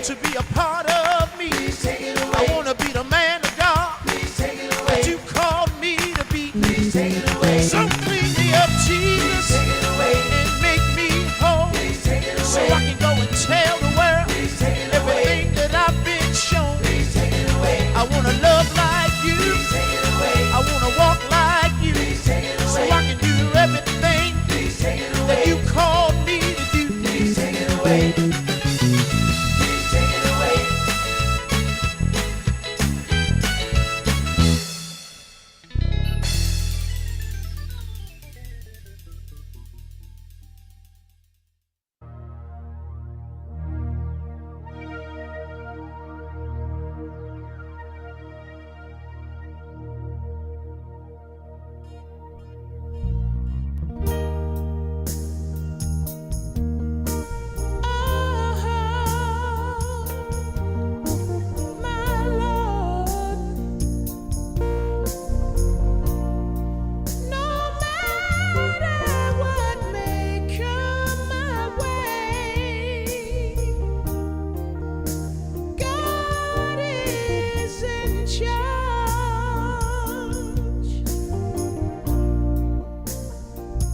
to be a part of me. Please take it away. I wanna be the man of God Please take it that away. you called me to be. Please take it away. So clean me up, Jesus, Take it away. and make me whole, Please take it so I away. can go and tell the world Please take it away. everything that I've been shown. Please take it away. I wanna love like you. Please take it away. I wanna walk like you, Please take it so away. I can do everything Please take it that away. you called me to do. Please take it away. Please take it away. My Lord, no matter what may come my way, God is in charge.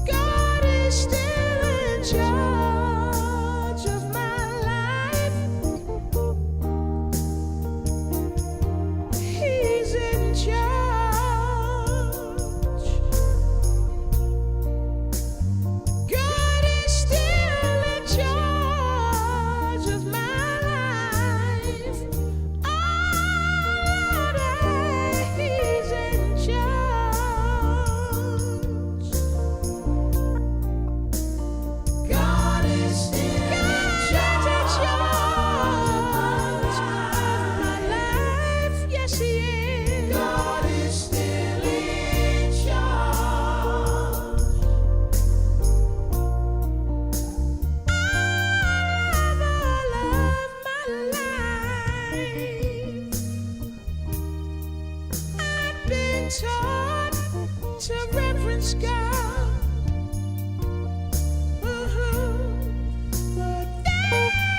God is still in charge of my life. He's in charge. God is still in charge of my life. Oh, Lord, He's in charge. God is still in charge of my life. Yes, He is. God is still in charge. All of my life, I've been taught to reverence God. But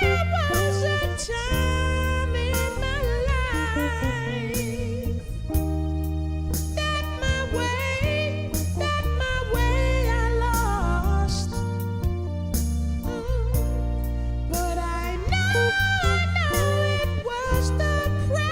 there was a time in my life that my way I lost. But I know it was the praise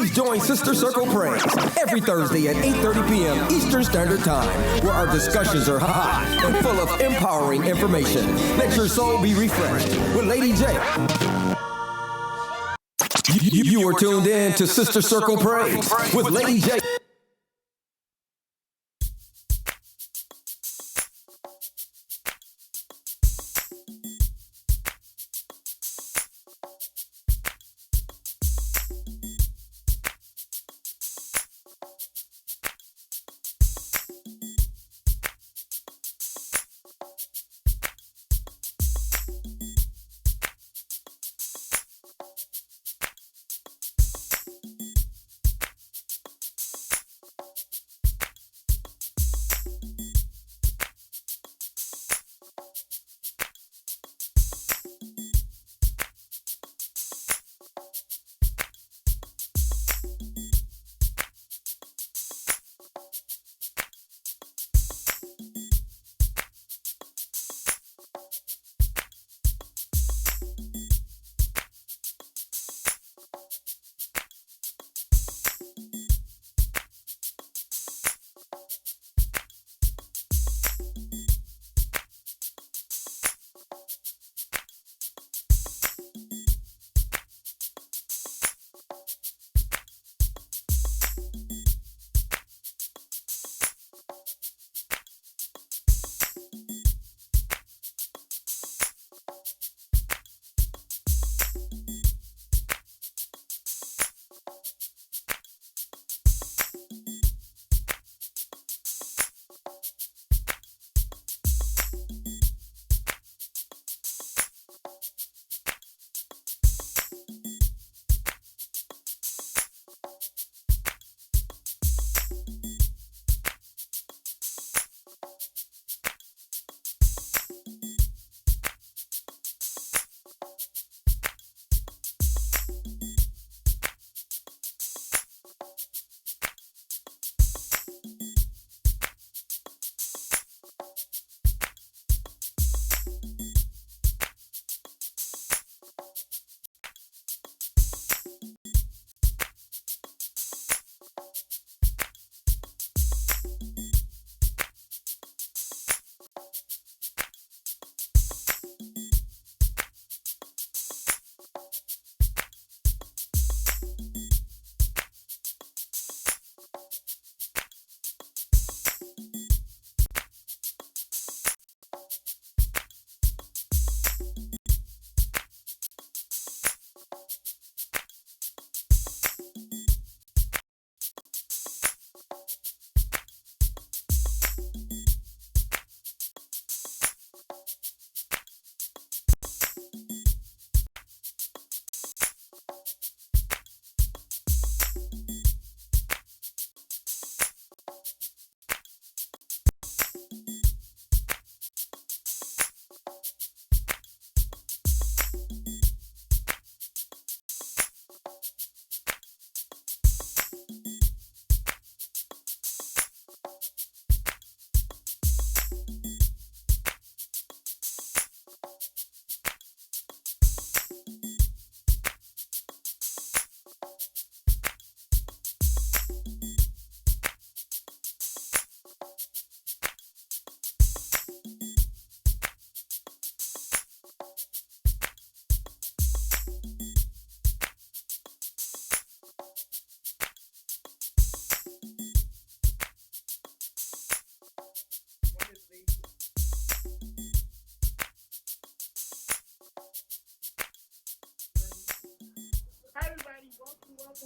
Please join Sister Circle Praise every Thursday at 8:30 p.m. Eastern Standard Time, where our discussions are hot and full of empowering information. Let your soul be refreshed with Lady J. You are tuned in to Sister Circle Praise with Lady J.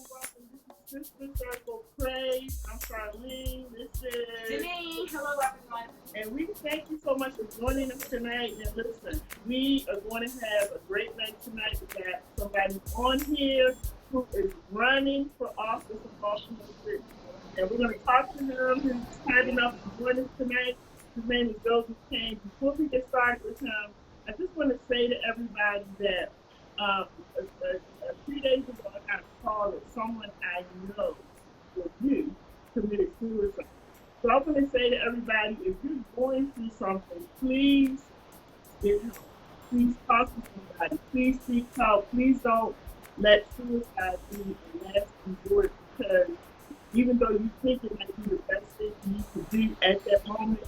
welcome. This is Sister Circle Praise. I'm Charlene. This is Janine. Hello, everyone. And we thank you so much for joining us tonight. And listen, we are going to have a great night tonight. We got somebody on here who is running for office in Baltimore City. And we're going to talk to him. He's kind enough to join us tonight. His name is Joseph Kane. Before we get started with him, I just want to say to everybody that a few days ago I got a call that someone I know was you committed suicide. So I'm going to say to everybody, if you're going through something, please get help. Please talk to somebody. Please seek help. Please don't let suicide be the last you do it because even though you think it might be the best thing for you to do at that moment,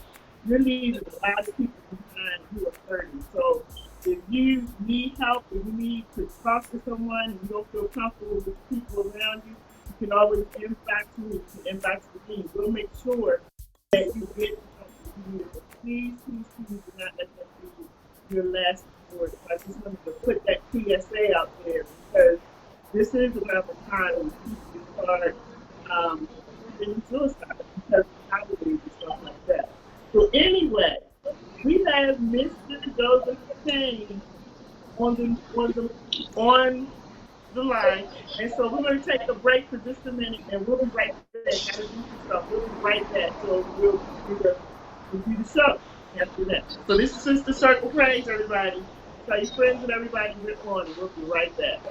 you're leaving a lot of people behind who are hurting. So if you need help, if you need to talk to someone and you don't feel comfortable with people around you, you can always inbox me, you can inbox me. We'll make sure that you get the help that you need. But please do not let that be your last resort. I just wanted to put that PSA out there because this is around the time when people start committing suicide because of holidays and stuff like that. So anyway, we have Mr. Joseph Payne on the line, and so we're going to take a break for just a minute, and we'll be right back. We'll be right back. So we'll do the show after that. So this is Sister Circle Praise, everybody. Tell your friends and everybody we're on, and we'll be right back.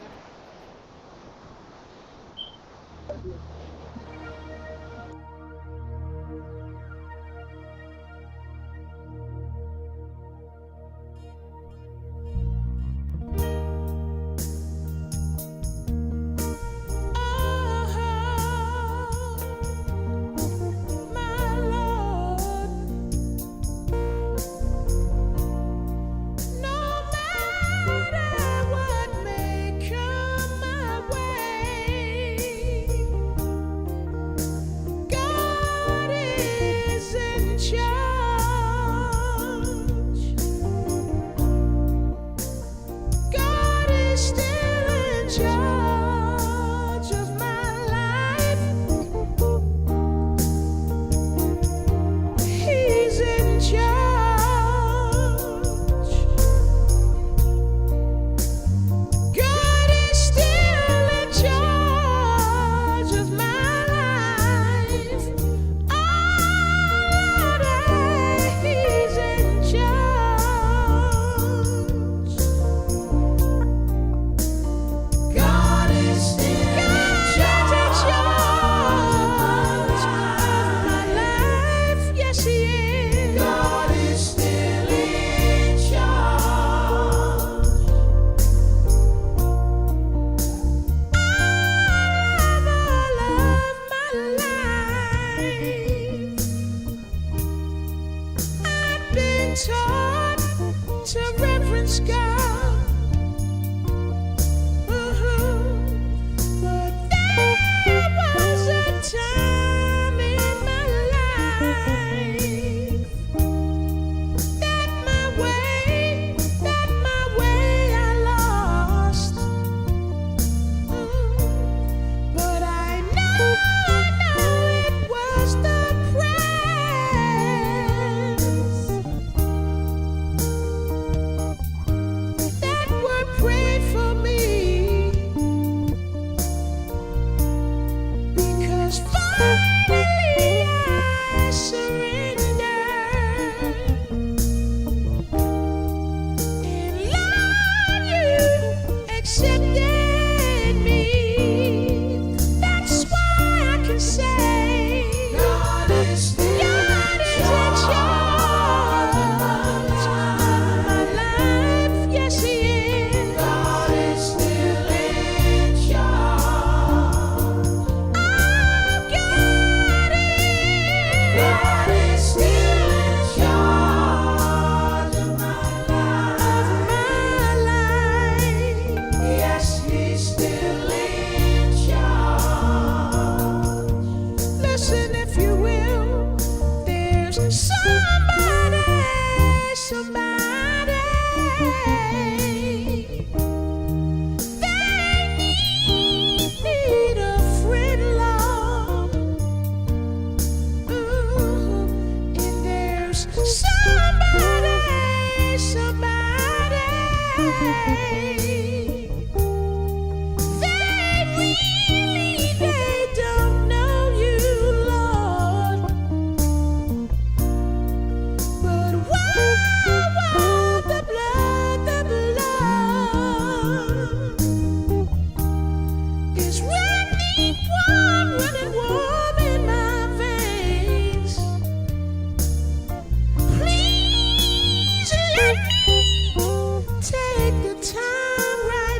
Take the time right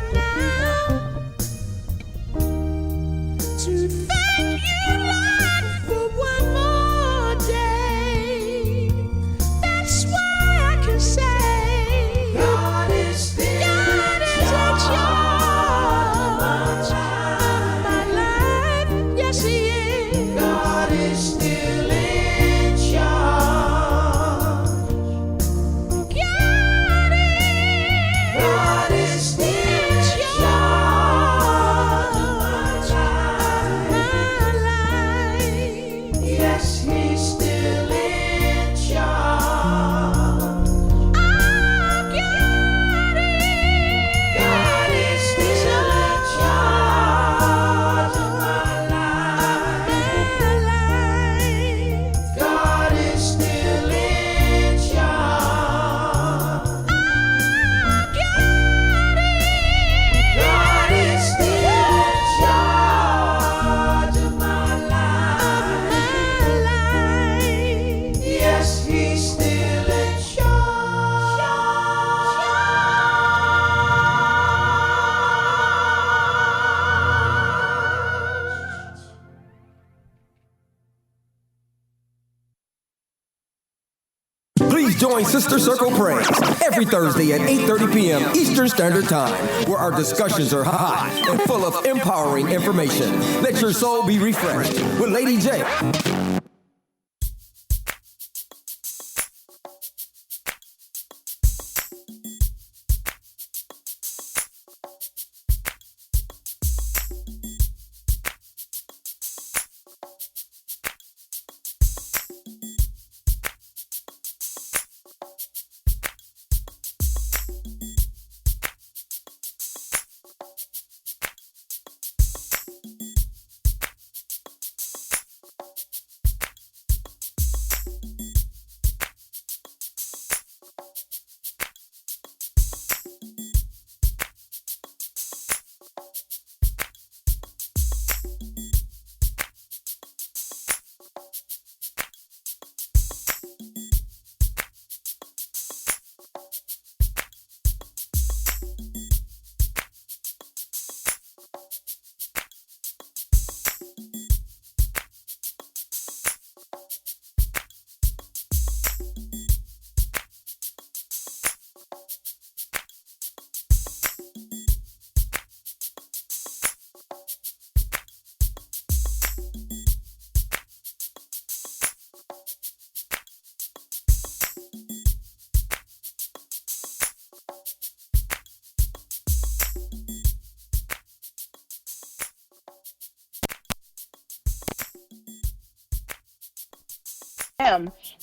Please join Sister Circle Praise every Thursday at 8:30 p.m. Eastern Standard Time, where our discussions are hot and full of empowering information. Let your soul be refreshed with Lady J.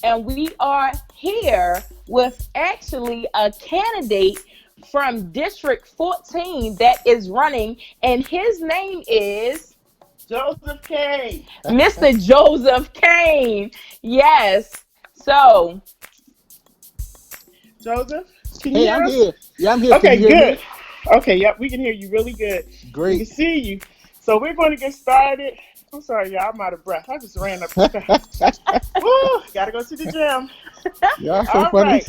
And we are here with actually a candidate from District 14 that is running, and his name is Joseph Kane. Mr. Joseph Kane. Yes. So, Joseph, can you Hey, hear I'm us? here. Yeah, I'm here. Okay, Can you hear good. me? Okay, yep, we can hear you really good. We can Great. see you. So we're going to get started. I'm sorry, y'all. I'm out of breath. I just ran up the steps. Woo, gotta go to the gym. Y'all so All funny. right.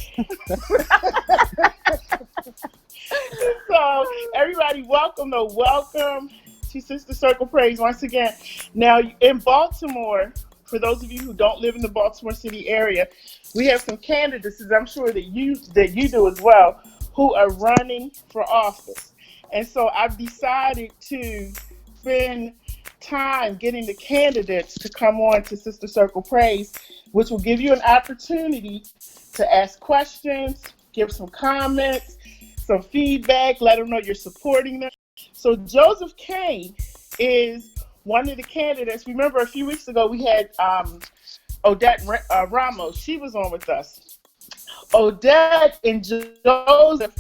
So everybody, welcome to Sister Circle Praise once again. Now in Baltimore, for those of you who don't live in the Baltimore City area, we have some candidates, as I'm sure that you do as well, who are running for office. And so I've decided to spend time getting the candidates to come on to Sister Circle Praise, which will give you an opportunity to ask questions, give some comments, some feedback, let them know you're supporting them. So Joseph Kane is one of the candidates. Remember a few weeks ago we had Odette Ramos. She was on with us. Odette and Joseph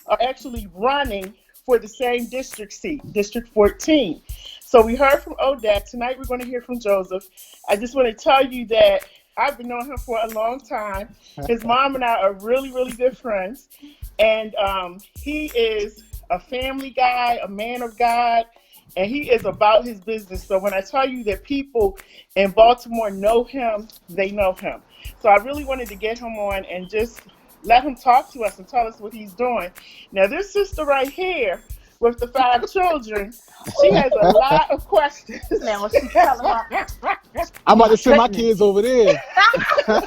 are actually running for the same district seat, District 14. So we heard from Odette. Tonight we're going to hear from Joseph. I just want to tell you that I've been knowing him for a long time. His mom and I are really, really good friends. And he is a family guy, a man of God, and he is about his business. So when I tell you that people in Baltimore know him, they know him. So I really wanted to get him on and just let him talk to us and tell us what he's doing. Now, this sister right here with the 5 children, she has a lot of questions. now she's telling her. I'm about to send my kids over there. All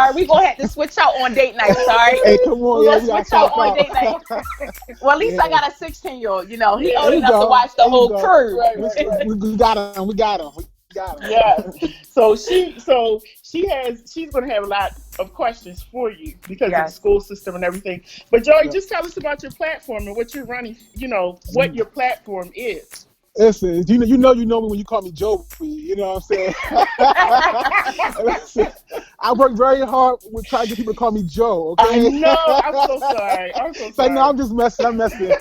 right, we're going to have to switch out on date night, sorry. Hey, come on. We're Yeah, going to we gotta switch out swap on out. date night. Well, at least I got a 16-year-old, he old There you enough to go. watch the There you whole go. crew. Right. We got him. We got him. Yeah. So she's going to have a lot of questions for you because of the Yes. school system and everything. But Joey, Yep. just tell us about your platform and what you're running, what your platform is. Listen, you know me when you call me Joey. You know what I'm saying? Listen, I work very hard with trying to get people to call me Joe. Okay? I know. I'm so sorry. So no, I'm just messing. I'm messing.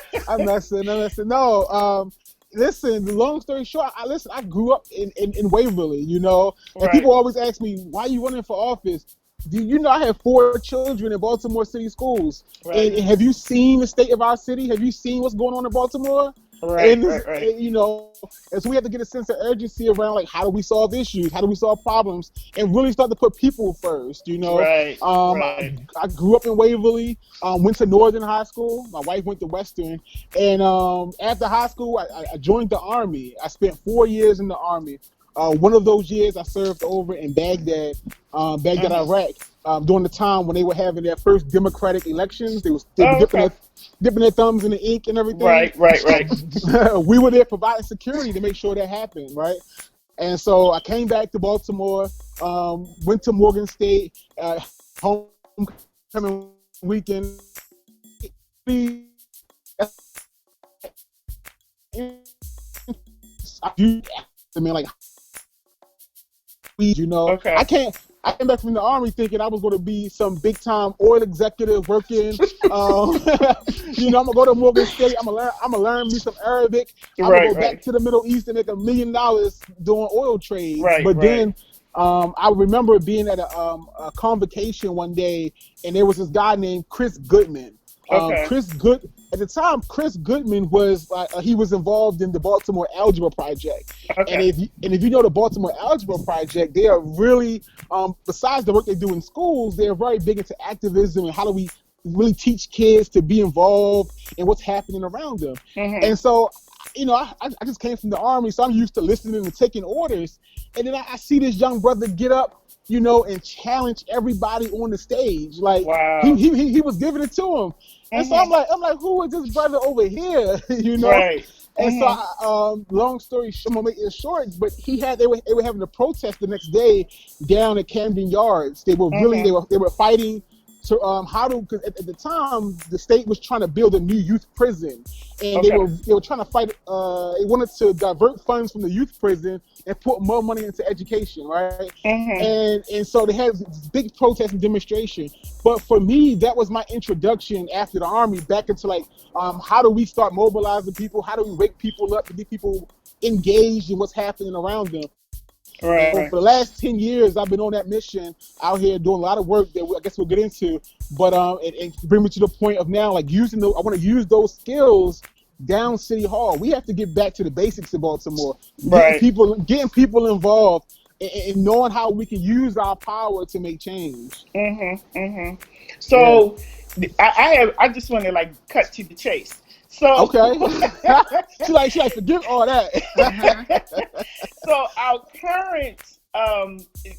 No, listen. The long story short, I grew up in Waverly, and Right. people always ask me, why are you running for office? Do you know I have 4 children in Baltimore City schools? Right. And have you seen the state of our city? Have you seen what's going on in Baltimore? Right, and, right. And so we have to get a sense of urgency around, like, how do we solve issues? How do we solve problems? And really start to put people first, Right, right. I grew up in Waverly, went to Northern High School. My wife went to Western. And after high school, I joined the Army. I spent 4 years in the Army. One of those years I served over in Baghdad, Mm-hmm. Iraq. during the time when they were having their first democratic elections. They were Oh, dipping okay. their thumbs in the ink and everything. Right. We were there providing security to make sure that happened, right? And so I came back to Baltimore, went to Morgan State, homecoming weekend. I mean, like, Okay. I came back from the Army thinking I was going to be some big time oil executive working. I'm gonna go to Morgan State. I'm gonna learn me some Arabic. I'm gonna go back to the Middle East and make $1 million doing oil trades. But then I remember being at a convocation one day, and there was this guy named Chris Goodman. At the time, Chris Goodman was he was involved in the Baltimore Algebra Project. Okay. And if you know the Baltimore Algebra Project, they are really besides the work they do in schools, they're very big into activism and how do we really teach kids to be involved in what's happening around them. And so, I just came from the Army, so I'm used to listening and taking orders. And then I see this young brother get up, and challenge everybody on the stage. Like, wow. he was giving it to him. And so I'm like, who is this brother over here? Right. And so, long story short, I'm gonna make it short, but they were having a protest the next day down at Camden Yards. They were really they were fighting. So because at the time the state was trying to build a new youth prison, and they were trying to fight. They wanted to divert funds from the youth prison and put more money into education, right? And so they had this big protest and demonstration. But for me, that was my introduction after the Army back into how do we start mobilizing people? How do we wake people up to get people engaged in what's happening around them? Right. So for the last 10 years, I've been on that mission out here doing a lot of work that I guess we'll get into. But and bring me to the point of now, like I want to use those skills down City Hall. We have to get back to the basics in Baltimore. Right. Getting people involved and knowing how we can use our power to make change. So I just want to cut to the chase. So okay. she like forget all that. So our current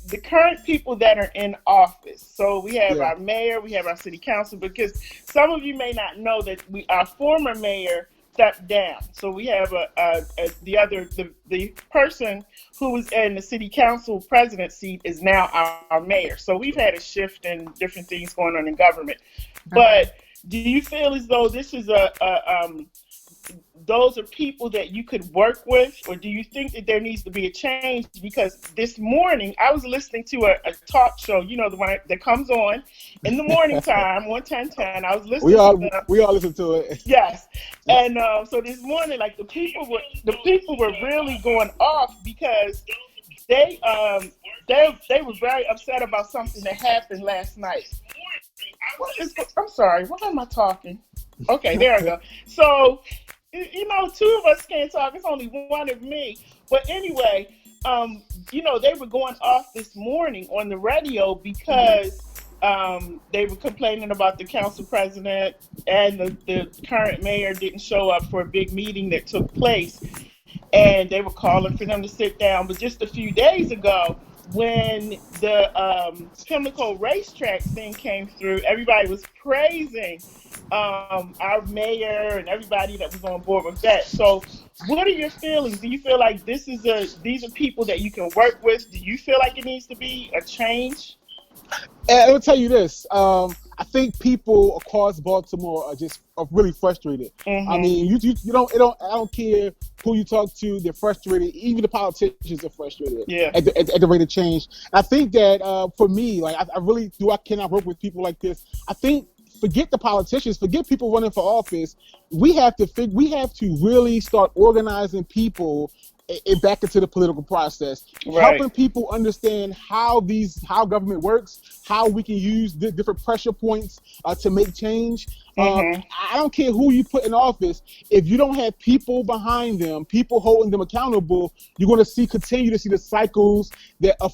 the current people that are in office. So we have our mayor, we have our city council, because some of you may not know that our former mayor stepped down. So we have the person who was in the city council president seat is now our mayor. So we've had a shift in different things going on in government. But do you feel as though this is those are people that you could work with, or do you think that there needs to be a change? Because this morning I was listening to a talk show, the one that comes on in the morning time, 1010. I was listening. We all listen to it. Yes, and so this morning, the people were really going off because they were very upset about something that happened last night. I'm sorry. What am I talking? Okay, there I go. So, two of us can't talk. It's only one of me. But anyway, they were going off this morning on the radio because they were complaining about the council president and the current mayor didn't show up for a big meeting that took place. And they were calling for them to sit down. But just a few days ago, when the Pimlico racetrack thing came through, everybody was praising our mayor and everybody that was on board with that. So what are your feelings? Do you feel like these are people that you can work with? Do you feel like it needs to be a change? And I'll tell you this. I think people across Baltimore are really frustrated. I mean, I don't care who you talk to, they're frustrated. Even the politicians are frustrated at the rate of change. I think that for me, I really cannot work with people like this. I think forget the politicians, forget people running for office. We have to really start organizing people back into the political process, helping people understand how government works, how we can use different pressure points to make change. I don't care who you put in office. If you don't have people behind them, people holding them accountable, you're going to continue to see the cycles that are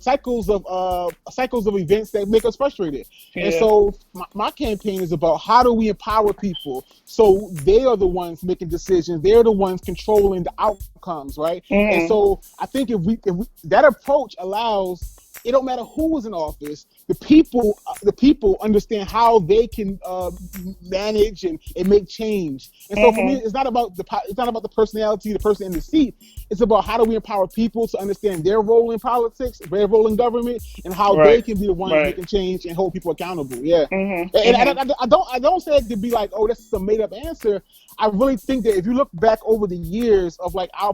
cycles of events that make us frustrated. And so my campaign is about how do we empower people so they are the ones making decisions, they're the ones controlling the outcomes, right? And so I think if we that approach allows it don't matter who is in office. The people understand how they can manage and make change. And so for me, it's not about the personality, the person in the seat. It's about how do we empower people to understand their role in politics, their role in government, and how they can be the ones making change and hold people accountable. Yeah. And I don't say it to be like, oh, that's a made up answer. I really think that if you look back over the years of like our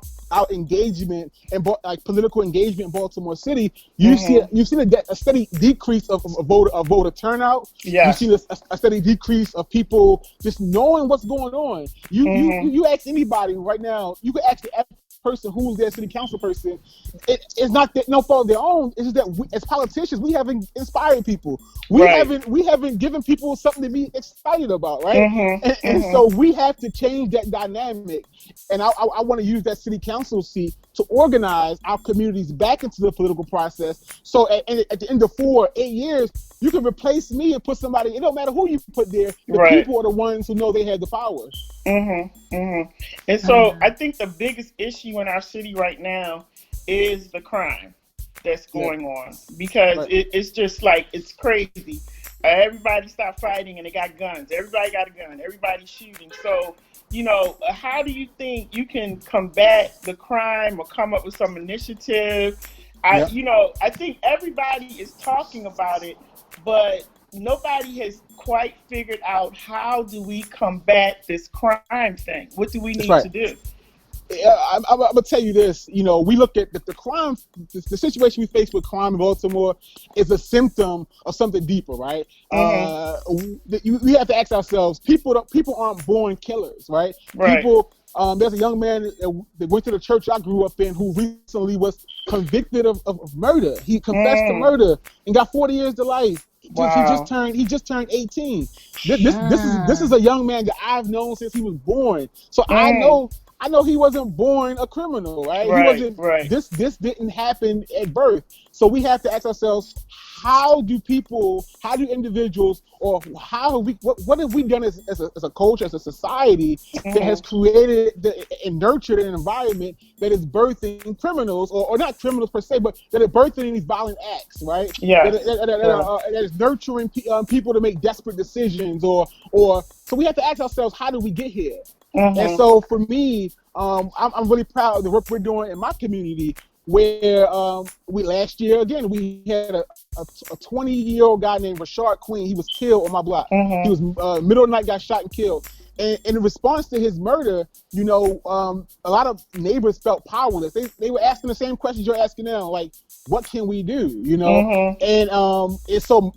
engagement and like political engagement in Baltimore City, you've seen a steady decrease of voter turnout. You've seen a steady decrease of people just knowing what's going on. You ask anybody right now, you could ask the person who's their city council person. It's not that no fault of their own. It's just that we, as politicians, we haven't inspired people. We haven't given people something to be excited about, right? And so we have to change that dynamic. And I want to use that city council seat to organize our communities back into the political process. So at the end of 4 or 8 years, you can replace me and put somebody. It don't matter who you put there. The people are the ones who know they have the power. And so I think the biggest issue in our city right now is the crime that's going on, because it's just like, it's crazy. Everybody stopped fighting and they got guns. Everybody got a gun. Everybody's shooting. So, you know, how do you think you can combat the crime or come up with some initiative? I think everybody is talking about it, but nobody has quite figured out how do we combat this crime thing. What do we need to do? I'm gonna tell you this. You know, we look at the crime, the situation we face with crime in Baltimore is a symptom of something deeper, right? We have to ask ourselves: people aren't born killers, right? People. There's a young man that went to the church I grew up in who recently was convicted of murder. He confessed to murder and got 40 years to life. He just turned 18. This is a young man that I've known since he was born. So I know he wasn't born a criminal, right? This didn't happen at birth. So we have to ask ourselves, how do individuals, or what have we done as a culture, as a society that has created and nurtured an environment that is birthing criminals, or not criminals per se, but that are birthing these violent acts, right? That is nurturing people to make desperate decisions, or so we have to ask ourselves, how do we get here? And so for me, I'm really proud of the work we're doing in my community, where last year again we had a 20-year-old guy named Rashard Queen. He was killed on my block. He was middle of the night, got shot and killed. And in response to his murder, you know, a lot of neighbors felt powerless. They were asking the same questions you're asking now, like, what can we do? You know, and so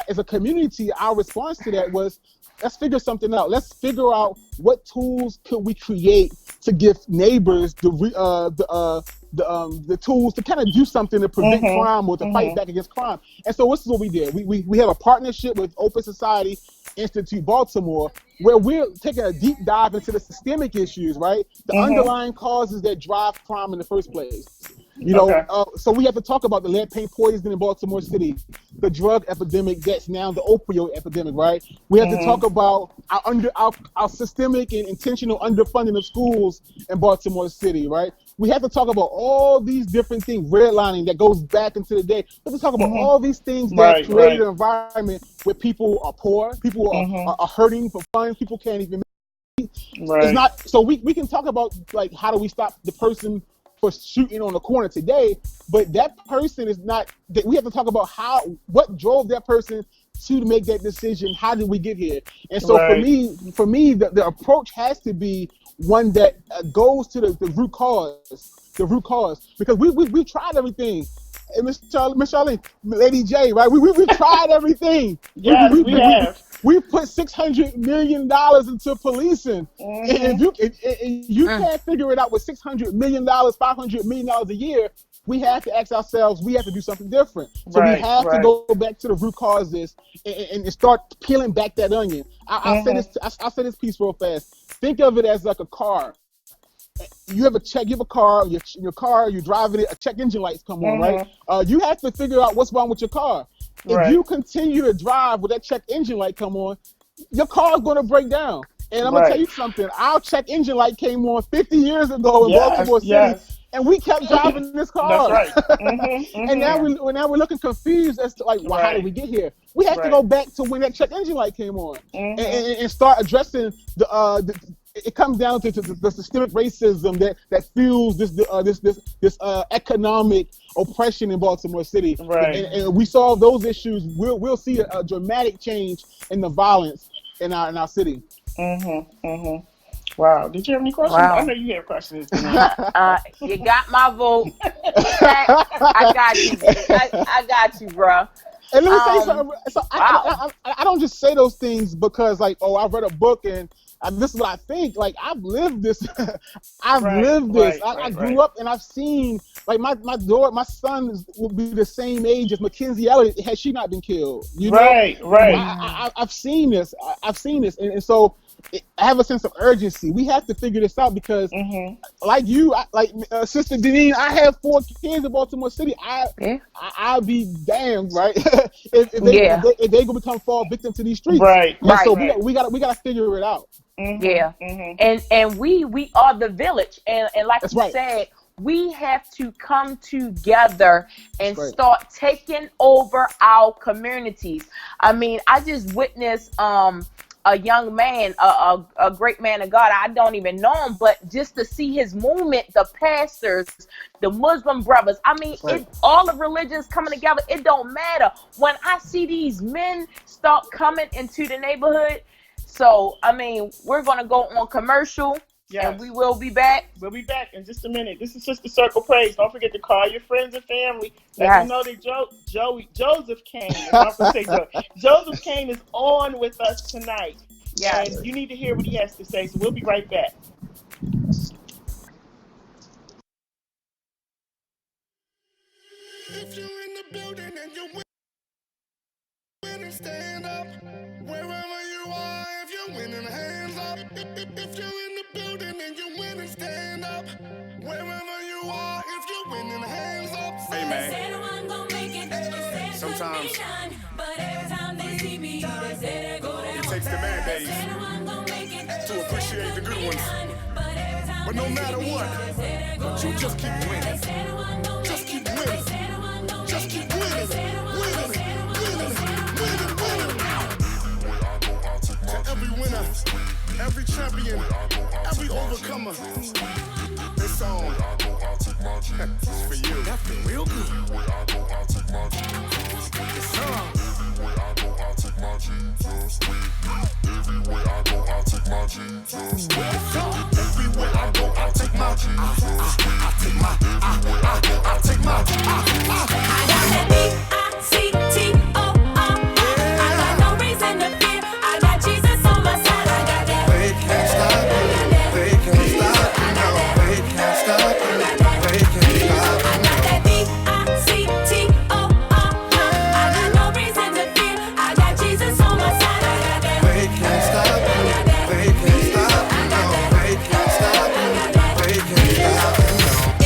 as a community, our response to that was, let's figure something out. Let's figure out what tools could we create to give neighbors the tools to kind of do something to prevent crime or to fight back against crime. And so this is what we did. We have a partnership with Open Society Institute Baltimore, where we're taking a deep dive into the systemic issues, right? The underlying causes that drive crime in the first place. You know, so we have to talk about the lead paint poisoning in Baltimore City, the drug epidemic that's now the opioid epidemic, right? We have to talk about our systemic and intentional underfunding of schools in Baltimore City, right? We have to talk about all these different things, redlining that goes back into the day. We have to talk about all these things that create an environment where people are poor, people are hurting for funds, people can't even make it. It's not, so we can talk about, like, how do we stop the person for shooting on the corner today, but that person is not, we have to talk about what drove that person to make that decision. How did we get here? And so for me, the approach has to be one that goes to the root cause, because we tried everything. And Miss Charlene, Lady J, right? We tried everything. Yes, we have. We put $600 million into policing, and if you can't figure it out with $600 million, $500 million a year, we have to ask ourselves, we have to do something different. So we have to go back to the root causes and start peeling back that onion. I'll say this piece real fast. Think of it as like a car. You have a car, your car, you're driving it, a check engine lights come on, right? You have to figure out what's wrong with your car. If you continue to drive with that check engine light come on, your car's going to break down. And I'm going to tell you something. Our check engine light came on 50 years ago in Baltimore City. and we kept driving this car. That's right. And now we're looking confused as to like, well, how did we get here? We have to go back to when that check engine light came on and start addressing it comes down to the systemic racism that fuels this economic oppression in Baltimore City. Right. And we solve those issues, we'll see a dramatic change in the violence in our city. Wow. Did you have any questions? Wow. I know you have questions. You got my vote. I got you. I got you, bro. And let me say something. So I don't just say those things because, like, oh, I've read a book and this is what I think. Like, I've lived this. I grew up and I've seen, like, my son will be the same age as Mackenzie Elliott had she not been killed. You know? Right. I've seen this. And so I have a sense of urgency. We have to figure this out because, like you, Sister Deneen, I have 4 kids in Baltimore City. I'll be damned, right? if they gonna become fall victim to these streets, right? So we gotta figure it out. And we are the village, and like That's you right. said, we have to come together and start taking over our communities. I mean, I just witnessed a young man, a great man of God. I don't even know him, but just to see his movement, the pastors, the Muslim brothers, I mean, all the religions coming together, it don't matter. When I see these men start coming into the neighborhood, so, I mean, we're going to go on commercial. Yes. And we will be back. We'll be back in just a minute. This is Sister Circle Praise. Don't forget to call your friends and family. Let them know that Joseph Kane. Joseph Kane is on with us tonight. Yes. And you need to hear what he has to say. So we'll be right back. If you're in the building and you're winning, stand up. Wherever you are, if you're winning, hands up. If you're in the building and you're winning, stand up. Wherever you are, if you're winning, hands up. Hey man, sometimes it takes the bad days to appreciate the good ones. But no matter what, you just keep winning. Just keep winning. Just keep winning. To every winner, every champion, every overcomer, this song is for you. That feel real good. This song. Everywhere I go, I take my Jesus. Everywhere I go, I take my Jesus. I take my I got that B-I-C-T-O-O. I got no reason to fear. I got Jesus on my side. I got that. They can't stop me. They can't stop me. No, they can't stop me. They can't stop me. I got that B-I-C-T-O-O. I got no reason to fear. I got Jesus on my side. I got that. They can't stop me. They can't stop me. No, they can't stop me. They can't stop me.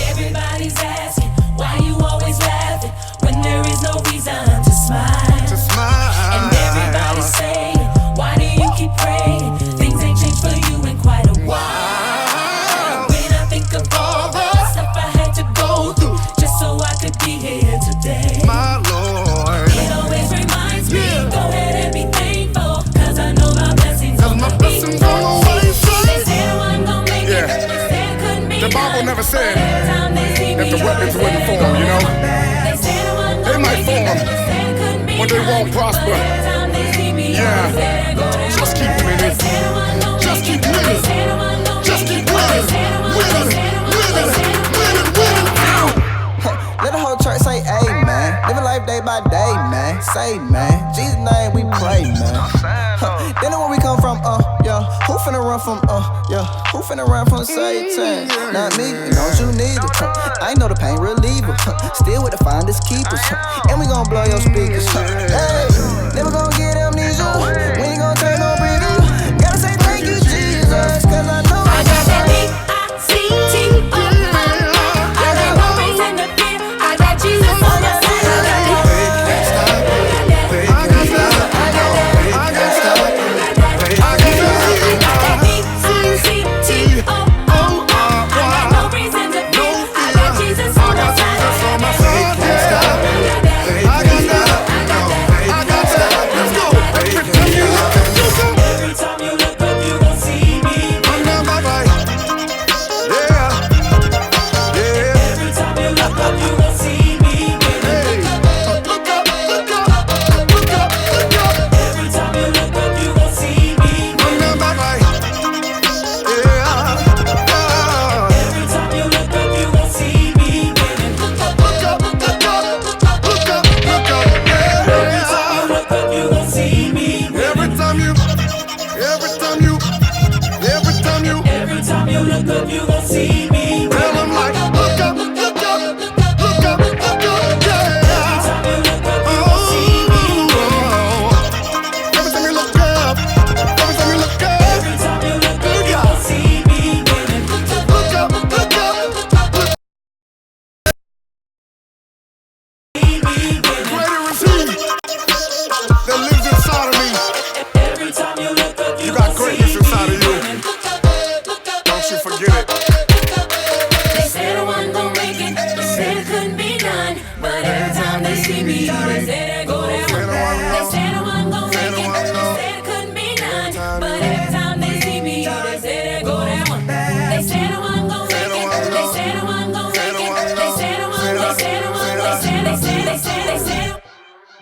Everybody's asking why you always laughing when there is no reason to smile. To smile. And everybody's saying, why do you keep praying? Things ain't changed for you in quite a while. When I think of all the stuff I had to go through just so I could be here today, My Lord. it always reminds me, go ahead and be thankful, cause I know my blessings on My the blessings way. on the way, son. They said I wasn't gonna make it, Yeah. they said it couldn't be The Bible done. never said But every time they see that me, the weapons they wouldn't said form, you know? they said I wasn't They gonna might make it, form, they said it couldn't be but they done. won't prosper. But every time they see me, Yeah. they said it couldn't be Just keep done. winning. They said I wasn't gonna Just make keep it, they winning. said I wasn't gonna Just make keep it, they winning. said I wasn't Winning. gonna make it, Winning. they said I wasn't Winning. Winning. Ow. Let the whole church say amen. Living life day by day, man. Say, man. Jesus' name we pray, man. They know where we come from, yeah. Who finna run from, yeah. Who finna run from Satan? Not me, and don't you neither. I know the pain reliever. Still with the findest keepers. And we gon' blow your speakers. Hey, never gon' get amnesia. We ain't gon' turn no breather. Gotta say thank you, Jesus. Cause I know I got that B-I-C-T-O-O. I got no reason to fear. I got Jesus on my side. I got that. They can't stop me. They can't stop me. No, they can't stop me. They can't stop me. I got that B-I-C-T-O-O. I got no reason to fear. I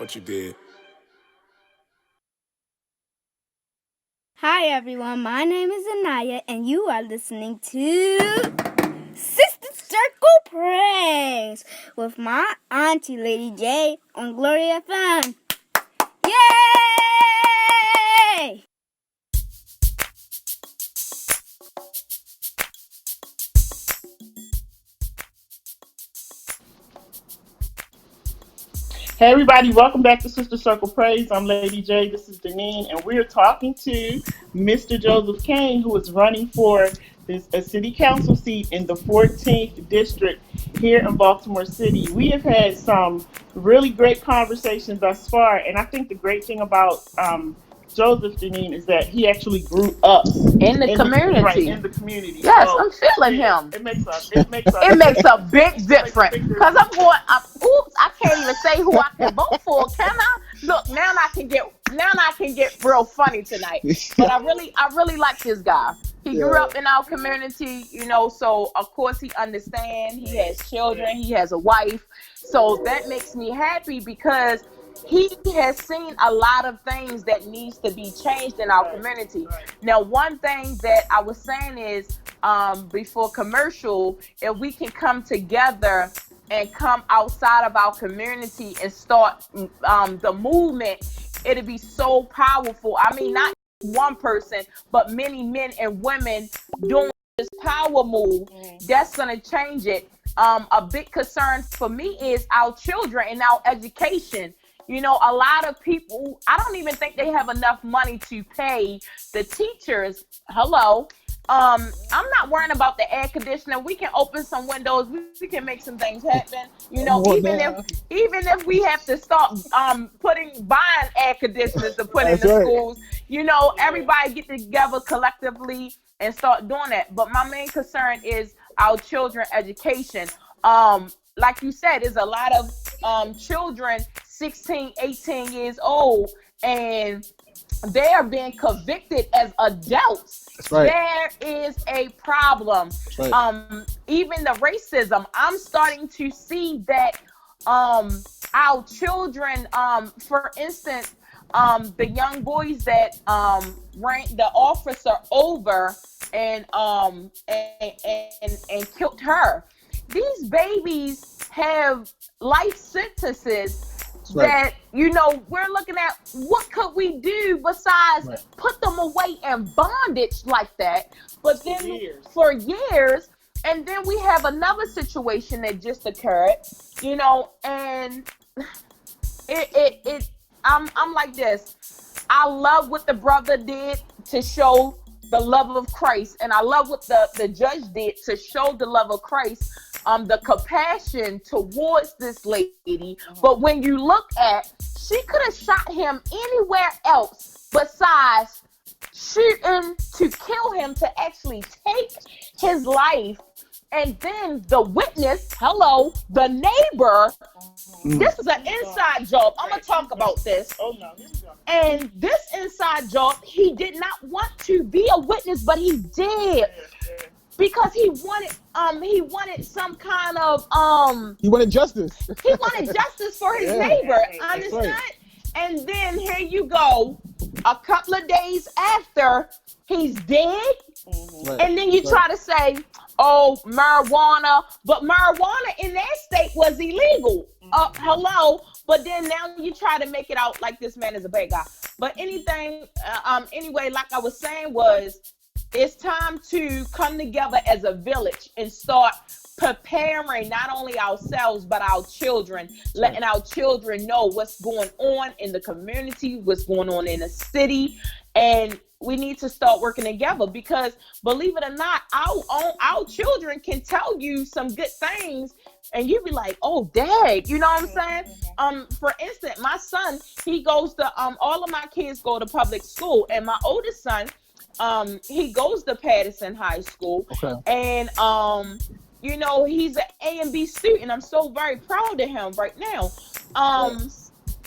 but you did. Hi everyone, my name is Anaya and you are listening to Sister Circle Praise with my auntie Lady J on Glory FM. Yay! Hey everybody, welcome back to Sister Circle Praise. I'm Lady J, this is Deneen, and we're talking to Mr. Joseph Kane, who is running for a city council seat in the 14th district here in Baltimore City. We have had some really great conversations thus far, and I think the great thing about Joseph, Deneen, is that he actually grew up in the community. Right, in the community. Yes, so I'm feeling him. It makes a big difference. Because I'm going, oops, I can't even say who I can vote for. Can I? Look, now I can get real funny tonight. But I really like this guy. He grew up in our community, you know, so of course he understands. He has children, he has a wife. So that makes me happy because he has seen a lot of things that needs to be changed in our community. Now, one thing that I was saying is, before commercial, if we can come together and come outside of our community and start the movement, it'll be so powerful. I mean, not one person, but many men and women doing this power move. That's going to change it. A big concern for me is our children and our education. You know, a lot of people, I don't even think they have enough money to pay the teachers. Hello. I'm not worrying about the air conditioner. We can open some windows. We can make some things happen. You know, even if we have to start buying air conditioners to put in the schools, you know, everybody get together collectively and start doing that. But my main concern is our children education. Like you said, there's a lot of children 16, 18 years old, and they are being convicted as adults. That's right. There is a problem. That's right. Even the racism, I'm starting to see that our children, for instance, the young boys that ran the officer over and killed her. These babies have life sentences. Right. That, you know, we're looking at what could we do besides put them away in bondage like that, but then for years, and then we have another situation that just occurred, you know, and I'm like this. I love what the brother did to show the love of Christ, and I love what the judge did to show the love of Christ. The compassion towards this lady, but when you look at, she could have shot him anywhere else besides shooting to kill him, to actually take his life. And then the witness, the neighbor, this is an inside job. I'm going to talk about this. And this inside job, he did not want to be a witness, but he did. Because he wanted some kind of he wanted justice. He wanted justice for his neighbor. Understand? Right. And then here you go, a couple of days after he's dead, and then you try to say, oh, marijuana, but marijuana in that state was illegal. But then now you try to make it out like this man is a bad guy. But anyway, like I was saying was, it's time to come together as a village and start preparing not only ourselves, but our children, letting our children know what's going on in the community, what's going on in the city. And we need to start working together because, believe it or not, our children can tell you some good things and you be like, oh, dang, you know what I'm saying? For instance, my son, he goes to, all of my kids go to public school, and my oldest son, he goes to Patterson High School, and you know, he's an A and B student. I'm so very proud of him right now.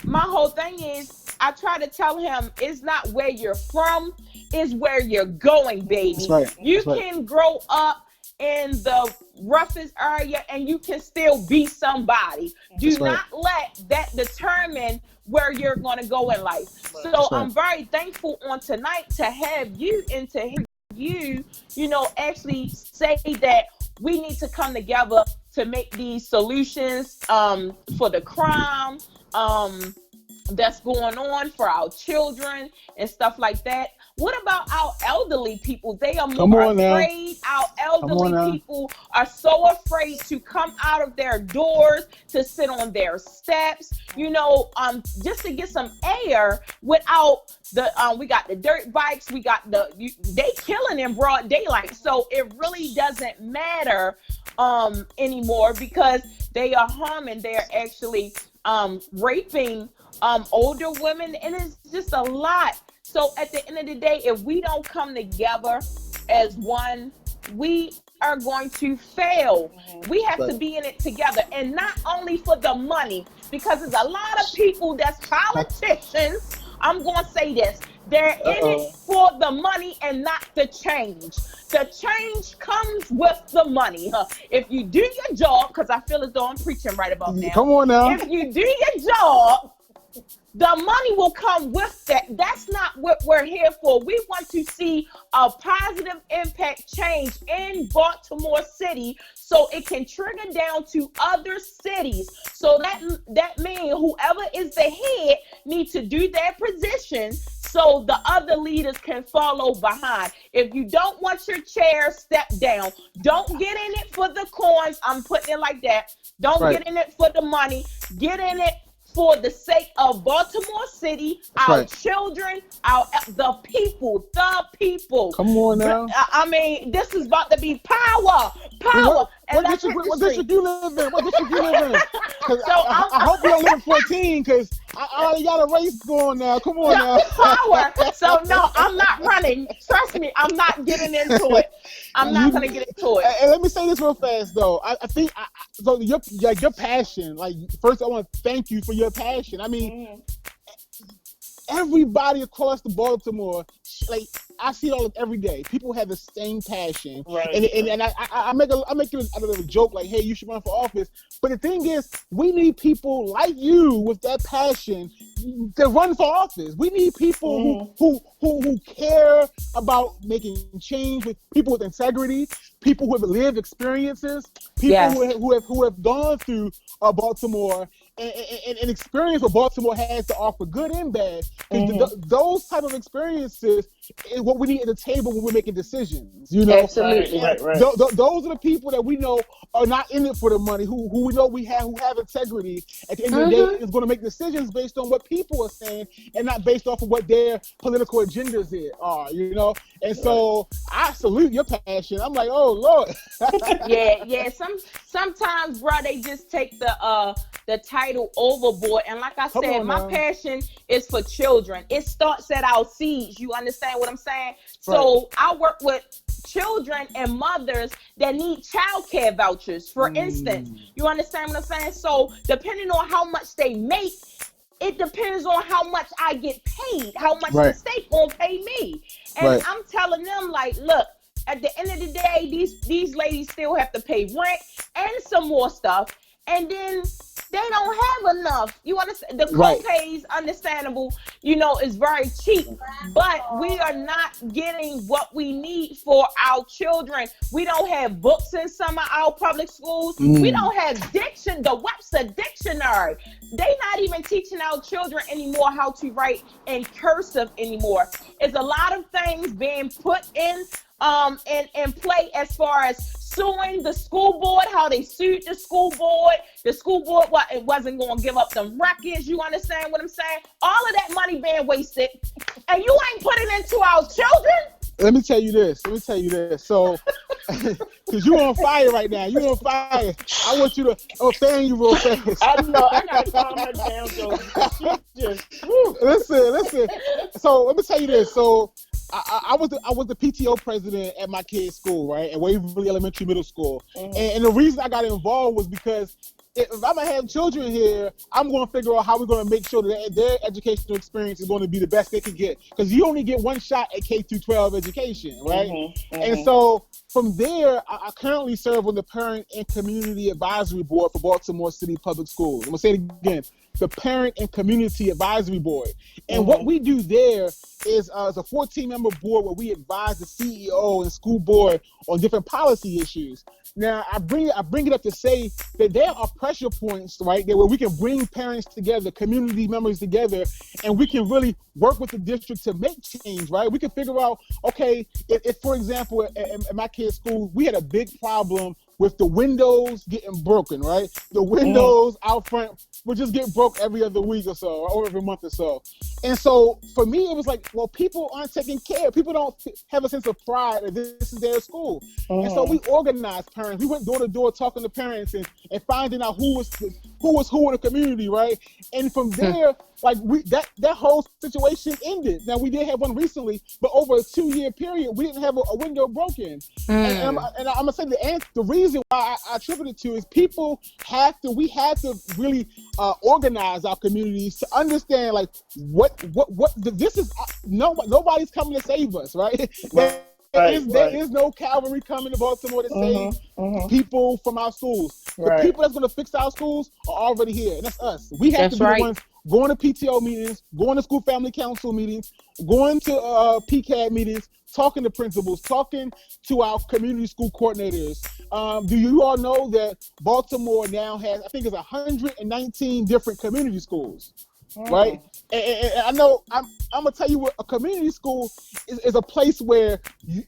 My whole thing is, I try to tell him it's not where you're from, it's where you're going, baby. You can grow up in the roughest area and you can still be somebody. Do not let that determine where you're going to go in life. So I'm very thankful on tonight to have you and to hear you, actually say that we need to come together to make these solutions for the crime that's going on for our children and stuff like that. What about our elderly people? They are more afraid. Our elderly people are so afraid to come out of their doors, to sit on their steps, just to get some air without we got the dirt bikes, we got they killing in broad daylight. So it really doesn't matter anymore, because they are harming, they're actually raping older women, and it's just a lot. So at the end of the day, if we don't come together as one, we are going to fail. We have to be in it together, and not only for the money, because there's a lot of people that's politicians. I'm going to say this. They're in it for the money and not the change. The change comes with the money. If you do your job, because I feel as though I'm preaching right about now. Come on now. If you do your job, the money will come with that. That's not what we're here for. We want to see a positive impact change in Baltimore City, so it can trigger down to other cities. So that means whoever is the head needs to do their position, so the other leaders can follow behind. If you don't want your chair, step down. Don't get in it for the coins. I'm putting it like that. Don't get in it for the money. Get in it for the sake of Baltimore City, our children, the people. Come on now. I mean, this is about to be power. What district you live in? What district you live in? I hope you don't live in 14, because I already got a race going now. Come on now. Power. So no, I'm not running. Trust me, I'm not getting into it. I'm not going to get into it. And let me say this real fast, though. I think so. Your passion. Like, first, I want to thank you for your passion. I mean, everybody across the Baltimore, like, I see it all every day. People have the same passion, and I make it out of a joke, like, hey, you should run for office. But the thing is, we need people like you with that passion to run for office. We need people who care about making change, with people with integrity, people who have lived experiences, people who have gone through Baltimore and experience what Baltimore has to offer, good and bad. Those type of experiences is what we need at the table when we're making decisions. Absolutely. Those are the people that we know are not in it for the money, who we know who have integrity. At the end of the day, is going to make decisions based on what people are saying, and not based off of what their political agendas are. And so I salute your passion. I'm like, oh Lord. Sometimes, bro, they just take the title overboard. And like I said, my passion is for children. It starts at our seeds. You understand what I'm saying? So I work with children and mothers that need child care vouchers, for instance. You understand what I'm saying? So depending on how much they make, it depends on how much I get paid, how much the state gonna pay me. And I'm telling them, like, look, at the end of the day, these ladies still have to pay rent and some more stuff. And then they don't have enough. You understand? The co-pays, understandable, is very cheap. But we are not getting what we need for our children. We don't have books in some of our public schools. We don't have the Webster Dictionary. They're not even teaching our children anymore how to write in cursive anymore. It's a lot of things being put in play as far as suing the school board, how they sued the school board. The school board, it wasn't going to give up them records. You understand what I'm saying? All of that money being wasted, and you ain't putting it into our children. Let me tell you this. So, because you're on fire right now. You're on fire. I want you to fan you real fast. I know. I got to calm her down, though. Listen. So, let me tell you this. So, I was the PTO president at my kid's school, right, at Waverly Elementary Middle School. And the reason I got involved was because if I'm going to have children here, I'm going to figure out how we're going to make sure that their educational experience is going to be the best they can get. Because you only get one shot at K-12 education, right? And so from there, I currently serve on the Parent and Community Advisory Board for Baltimore City Public Schools. I'm going to say it again. the Parent and Community Advisory Board. And what we do there is a 14-member board where we advise the CEO and school board on different policy issues. Now, I bring it up to say that there are pressure points, right, there where we can bring parents together, community members together, and we can really work with the district to make change, right? We can figure out, okay, if for example, in my kids' school, we had a big problem with the windows getting broken, right? The windows out front would just get broke every other week or so, or every month or so. And so for me, it was like, well, people aren't taking care. People don't have a sense of pride that this is their school. And so we organized parents. We went door to door talking to parents and finding out who was who in the community, right? And from there, like that whole situation ended. Now we did have one recently, but over a 2-year period, we didn't have a window broken. And I'm gonna say the reason why I attribute it to is we have to really organize our communities to understand like what this is. Nobody's coming to save us, right? There is no cavalry coming to Baltimore to save people from our schools. The people that's going to fix our schools are already here, and that's us. We have to be the ones going to PTO meetings, going to school family council meetings, going to PCAD meetings, talking to principals, talking to our community school coordinators. Do you all know that Baltimore now has, I think it's 119 different community schools? Right, and I know I'm gonna tell you what a community school is a place where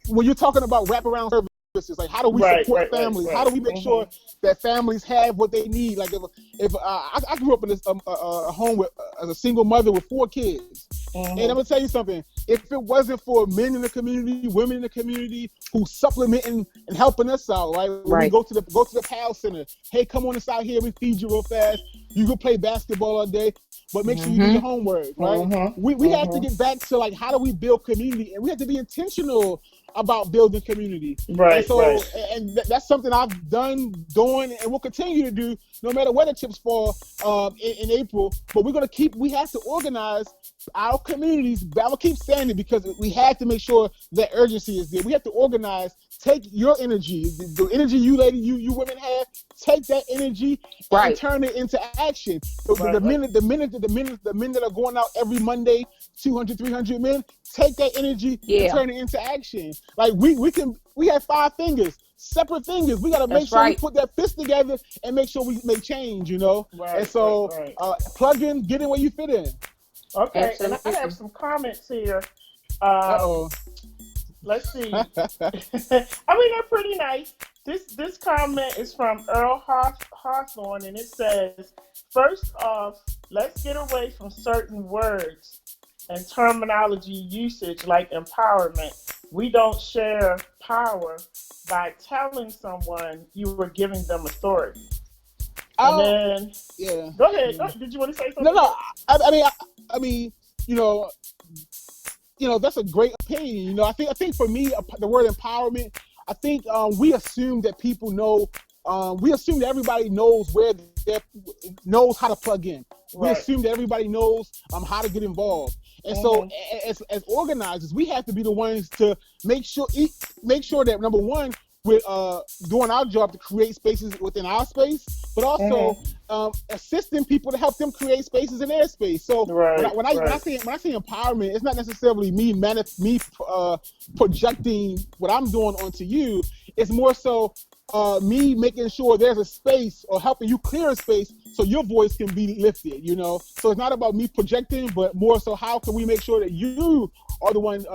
when you're talking about wraparound services, like how do we support families? How do we make sure that families have what they need? Like if I grew up in a home with as a single mother with 4 kids, and I'm gonna tell you something. If it wasn't for men in the community, women in the community who supplementing and helping us out, right? When we go to the PAL Center. Hey, come on inside here. We feed you real fast. You can play basketball all day, but make sure you do your homework, right? We have to get back to like how do we build community, and we have to be intentional about building community. And that's something I've done, doing, and will continue to do no matter where the chips fall in April. But we have to organize our communities. I will keep saying it because we have to make sure that urgency is there. We have to organize. Take your energy, the energy you women have. Take that energy and turn it into action. The men that are going out every Monday, 200, 300 men, take that energy and turn it into action. Like we have 5 fingers, separate fingers. We got to make sure we put that fist together and make sure we make change, you know? And so plug in, get in where you fit in. Okay, and I have some comments here. Let's see. I mean, they're pretty nice. This comment is from Earl Hawthorne, and it says, first off, let's get away from certain words and terminology usage like empowerment. We don't share power by telling someone you were giving them authority. Go ahead. Did you want to say something? No. I mean, that's a great opinion. You know, I think for me, the word empowerment, I think we assume that people know. We assume that everybody knows knows how to plug in. We assume that everybody knows how to get involved. And so, as organizers, we have to be the ones to make sure that number one, we're doing our job to create spaces within our space, but also assisting people to help them create spaces in their space. So when I say empowerment, it's not necessarily me projecting what I'm doing onto you. It's more so me making sure there's a space or helping you clear a space so your voice can be lifted. You know, so it's not about me projecting, but more so how can we make sure that you are the one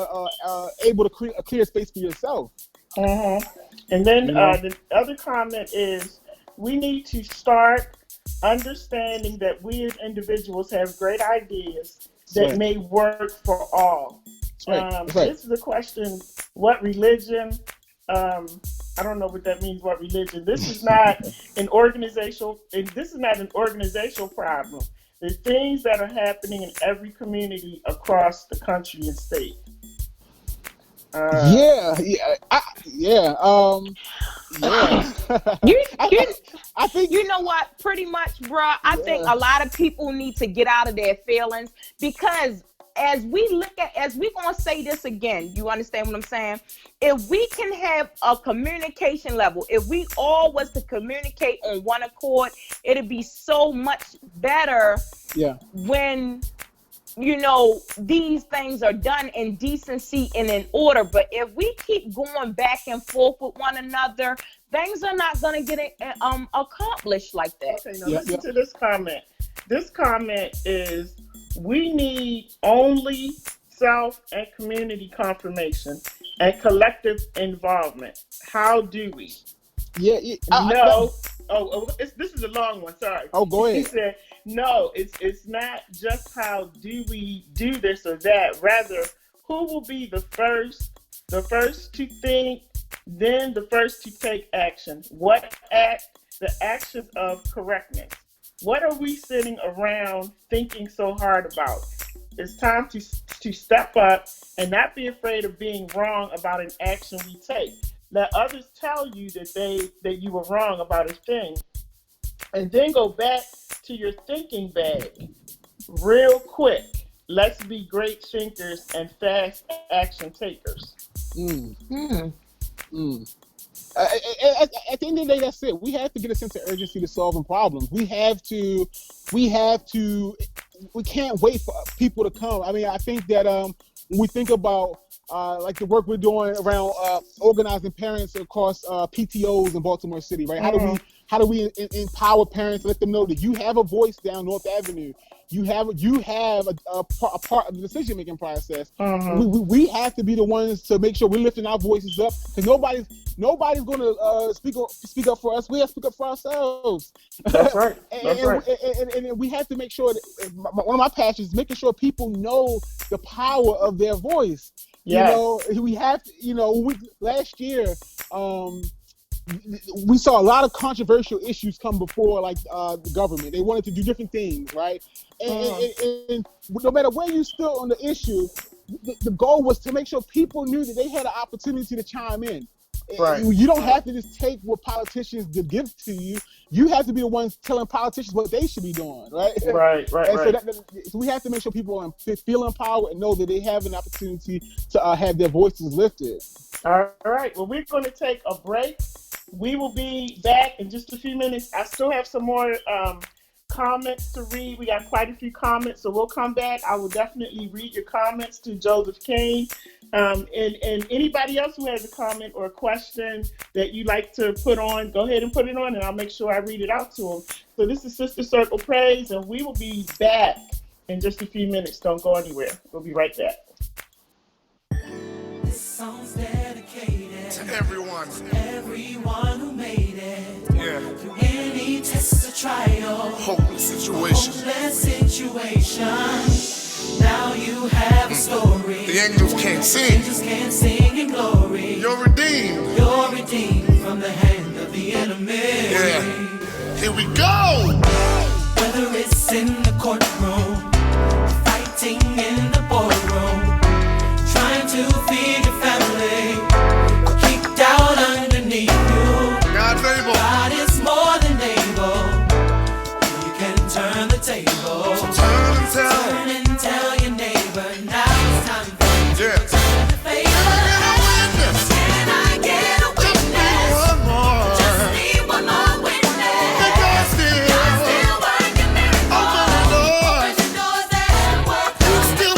able to create a clear space for yourself. And then the other comment is we need to start understanding that we as individuals have great ideas that may work for all. This is a question, what religion? I don't know what that means, what religion. This is not an organizational problem. There's things that are happening in every community across the country and state. I think you know what, pretty much, bro. I think a lot of people need to get out of their feelings, because as we gonna say this again, you understand what I'm saying? If we can have a communication level, if we all was to communicate on one accord, it'd be so much better Yeah. when these things are done in decency and in order. But if we keep going back and forth with one another, things are not going to get accomplished like that. Okay, now listen to this comment. This comment is, we need only self and community confirmation and collective involvement. How do we? Yeah. This is a long one. Sorry. Oh, go ahead. He said, no, it's not just how do we do this or that. Rather, who will be the first to think, then the first to take action? The actions of correctness. What are we sitting around thinking so hard about? It's time to step up and not be afraid of being wrong about an action we take. Let others tell you that you were wrong about a thing, and then go back to your thinking bag real quick. Let's be great thinkers and fast action takers. At the end of the day, that's it. We have to get a sense of urgency to solving problems. We can't wait for people to come. I mean, I think that when we think about like the work we're doing around organizing parents across PTOs in Baltimore City, right? How do we empower parents, let them know that you have a voice down North Avenue? You have a part of the decision making process. We have to be the ones to make sure we're lifting our voices up, because nobody's going to speak up for us. We have to speak up for ourselves. That's right. And we have to make sure that one of my passions is making sure people know the power of their voice. Yes. We have to. Last year, we saw a lot of controversial issues come before, like the government. They wanted to do different things, right? And no matter where you stood on the issue, the goal was to make sure people knew that they had an opportunity to chime in. Right. You don't have to just take what politicians give to you. You have to be the ones telling politicians what they should be doing, right? Right. So we have to make sure people feel empowered and know that they have an opportunity to have their voices lifted. All right. Well, we're going to take a break. We will be back in just a few minutes. I still have some more comments to read. We got quite a few comments, so we'll come back. I will definitely read your comments to Joseph Kane. And anybody else who has a comment or a question that you'd like to put on, go ahead and put it on, and I'll make sure I read it out to them. So this is Sister Circle Praise, and we will be back in just a few minutes. Don't go anywhere. We'll be right back. This song's dedicated To everyone. everyone who made it. Yeah. Through any test or trial, Hopeless situation. hopeless situation. Now you have a story. The angels can't sing. Angels can't sing in glory. You're redeemed. You're redeemed from the hand of the enemy. Yeah. Here we go. Whether it's in the courtroom, fighting in the boardroom, trying to feed your family, or kicked out underneath you. God's able. God is more than able. You can turn the table. Turn and tell. Turn and tell your neighbor, now it's time for you Yeah. to turn the favor. Can I get a witness? One more. Just need one more witness. And God still. Still working miracles. Open the door. Open the doors that were He's closed.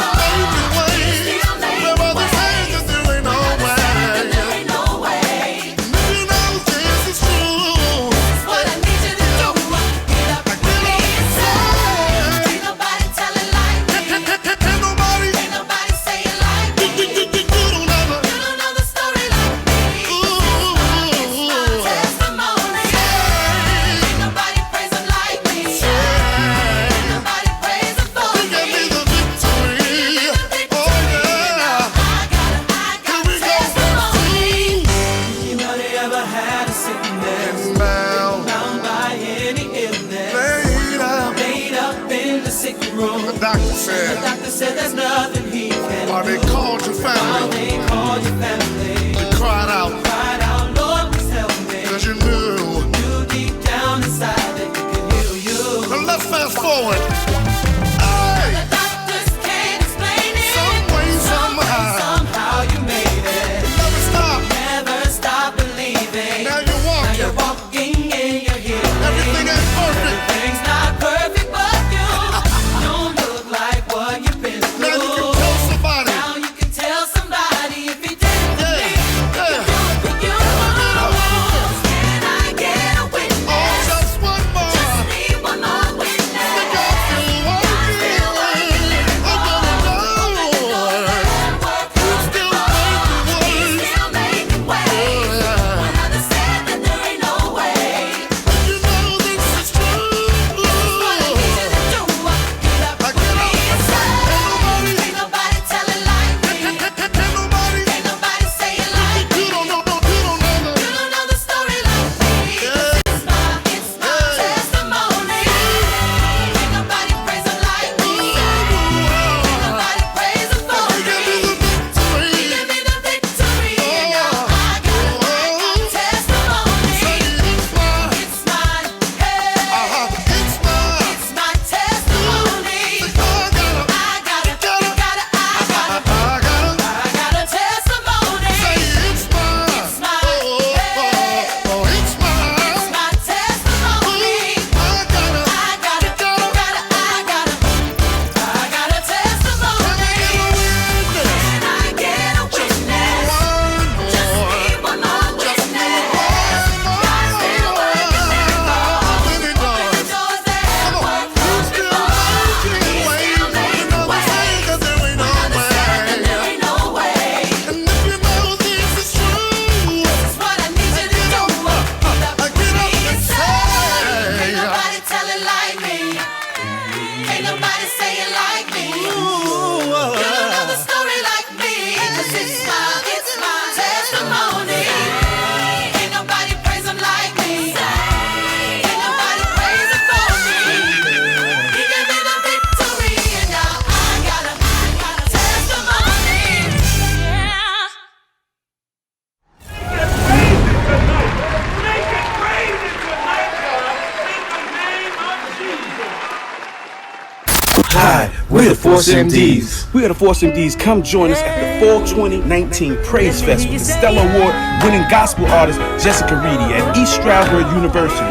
We're the Force MDs. We are the Force MDs. Come join us at the Fall 2019 Praise Fest with the Stellar Award winning gospel artist Jessica Reedy at East Stroudsburg University.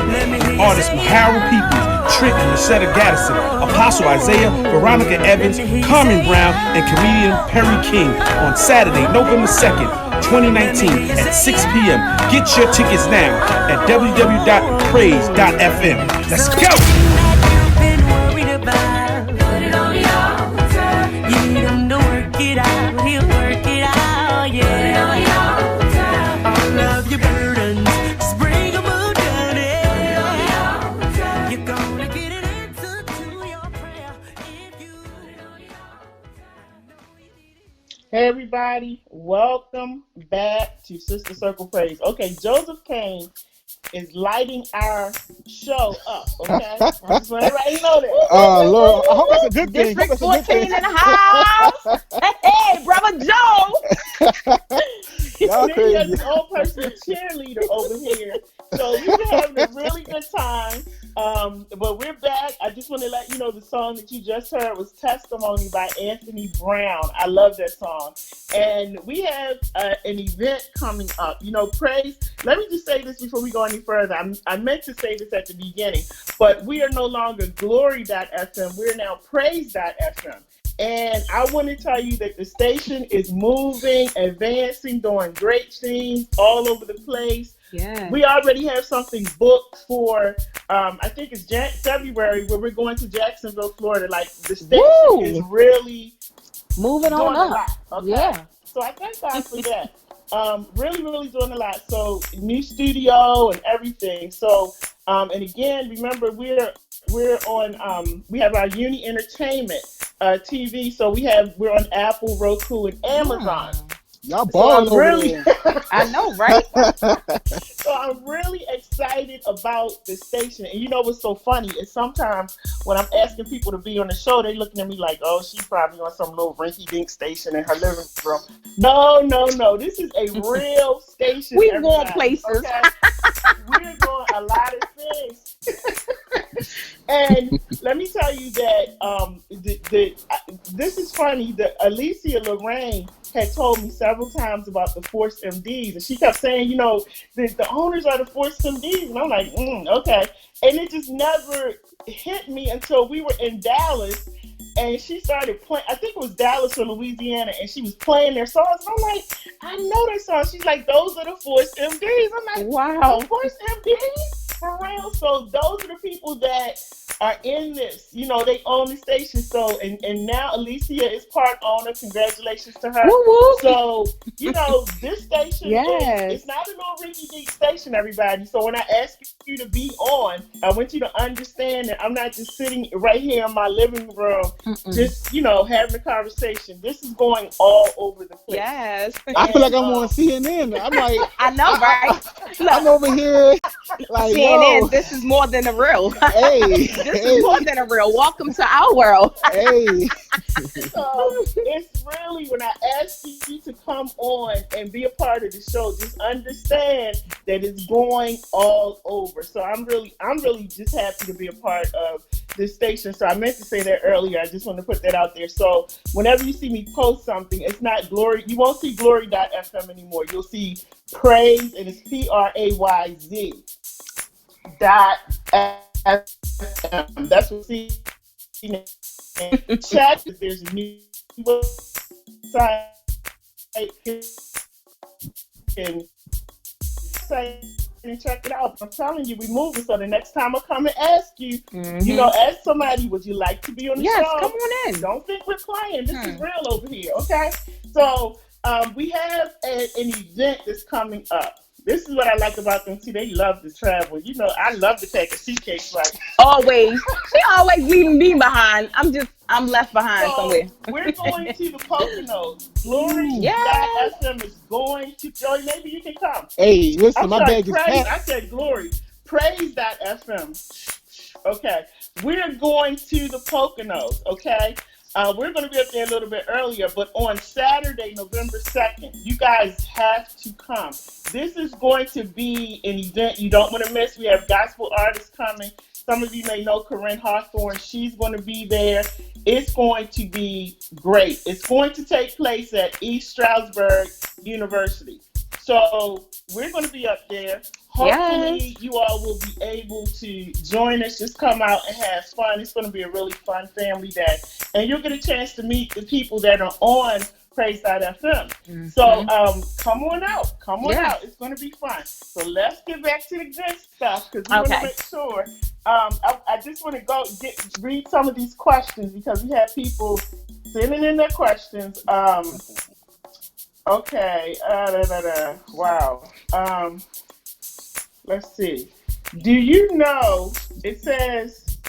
Artists Harold Peoples, Trent and Rosetta Gaddison, Apostle Isaiah, Veronica Evans, Carmen Brown, and comedian Perry King on Saturday, November 2nd, 2019 at 6 p.m. Get your tickets now at www.praise.fm. Let's go! Hey everybody, welcome back to Sister Circle Praise. Okay, Joseph Kane is lighting our show up, okay? I just want everybody to know that. Oh, Lord, I hope that's a good thing. District 14 in the house. Hey, Brother Joe. Y'all Then crazy. there's an old person cheerleader over here. So we've been having a really good time. But we're back. I just want to let you know the song that you just heard was Testimony by Anthony Brown. I love that song. And we have an event coming up. You know, praise. Let me just say this before we go any further. I meant to say this at the beginning, but we are no longer glory.fm. We're now praise.fm. And I want to tell you that the station is moving, advancing, doing great things all over the place. Yeah. We already have something booked for, I think it's February, where we're going to Jacksonville, Florida. Like, the station is really moving doing on a up. lot. Okay? Yeah. So I thank God for that. Really, really doing a lot. So new studio and everything. So, and again, remember we're on, we have our Uni Entertainment TV. So we're on Apple, Roku, and Amazon. Y'all balling so over really, there. I know, right? So I'm really excited about the station. And you know what's so funny is sometimes when I'm asking people to be on the show, they looking at me like, oh, she's probably on some little rinky-dink station in her living room. No. This is a real station. We're going places. Okay? We're going a lot of things. And let me tell you that this is funny. That Alicia Lorraine had told me several times about the Force MDs, and she kept saying, you know, the owners are the Force MDs, and I'm like, okay. And it just never hit me until we were in Dallas, and she started playing. I think it was Dallas or Louisiana, and she was playing their songs. And I'm like, I know their songs. She's like, those are the Force MDs. I'm like, wow, the Force MDs. For real. So those are the people that are in this. You know, they own the station. So and now Alicia is part owner. Congratulations to her. Woo-woo. So, you know, this station Yes. it's not a little rinky-dink station, everybody. So when I ask you to be on, I want you to understand that I'm not just sitting right here in my living room, just, you know, having a conversation. This is going all over the place. Yes. I feel like I'm on CNN. I'm like, I know, right? I'm over here like, CNN, yo, this is more than a real. hey, This is more than a real. Welcome to our world. hey. So it's really, when I ask you to come on and be a part of the show, just understand that it's going all over. So I'm really just happy to be a part of this station. So I meant to say that earlier. I just want to put that out there. So whenever you see me post something, it's not Glory. You won't see glory.fm anymore. You'll see Praise, and it's PRAYZ .fm. That's what you see. Check if there's a new website. And check it out. I'm telling you, we moving. So the next time I come and ask you, you know, ask somebody, would you like to be on the show? Yes, come on in. Don't think we're playing. This is real over here, okay? So we have an event that's coming up. This is what I like about them too. They love to travel. You know, I love to take a suitcase. Like Always. She always leaving me behind. I'm left behind somewhere. We're going to the Poconos. Glory.fm is going to join. Maybe you can come. Hey, listen, my sorry, bag is Praise. packed. I said Glory. Praise.fm. Okay. We're going to the Poconos, okay? We're going to be up there a little bit earlier, but on Saturday, November 2nd, you guys have to come. This is going to be an event you don't want to miss. We have gospel artists coming. Some of you may know Corinne Hawthorne. She's going to be there. It's going to be great. It's going to take place at East Stroudsburg University. So we're going to be up there. Hopefully you all will be able to join us. Just come out and have fun. It's going to be a really fun family day. And you'll get a chance to meet the people that are on Praise.fm. So come on out. Come on out. It's going to be fun. So let's get back to the good stuff because we want to make sure. I just want to read some of these questions because we have people sending in their questions. Wow. Let's see. Do you know, it says,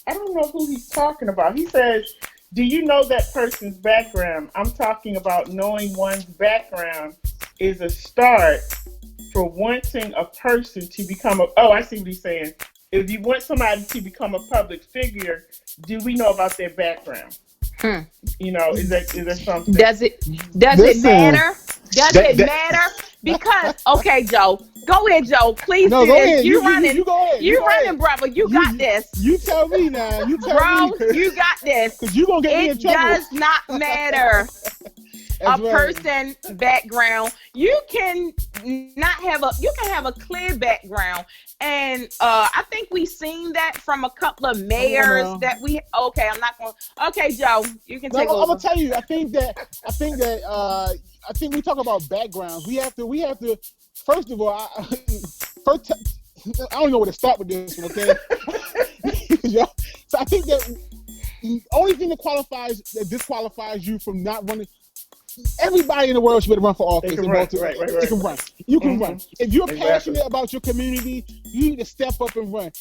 I don't know who he's talking about. He says, do you know that person's background? I'm talking about knowing one's background is a start for wanting a person to become I see what he's saying. If you want somebody to become a public figure, do we know about their background? You know, is there something? Does it matter? Does it matter? Because Joe, go ahead, Joe. Please do this. You running? You go ahead. You running, brother? You got this. You tell me now. You tell me. You got this. Because you gonna get me in trouble. It does not matter. Person's background. You can have a clear background, and I think we've seen that from a couple of mayors that we. I'm not going. Okay, Joe, you can take over. I'm gonna tell you. I think we talk about backgrounds. We have to. First of all, I don't know where to start with this one. Okay. So I think that the only thing that disqualifies you from not running. Everybody in the world should be able to run for office. You can run. You can run. If you're passionate about your community, you need to step up and run.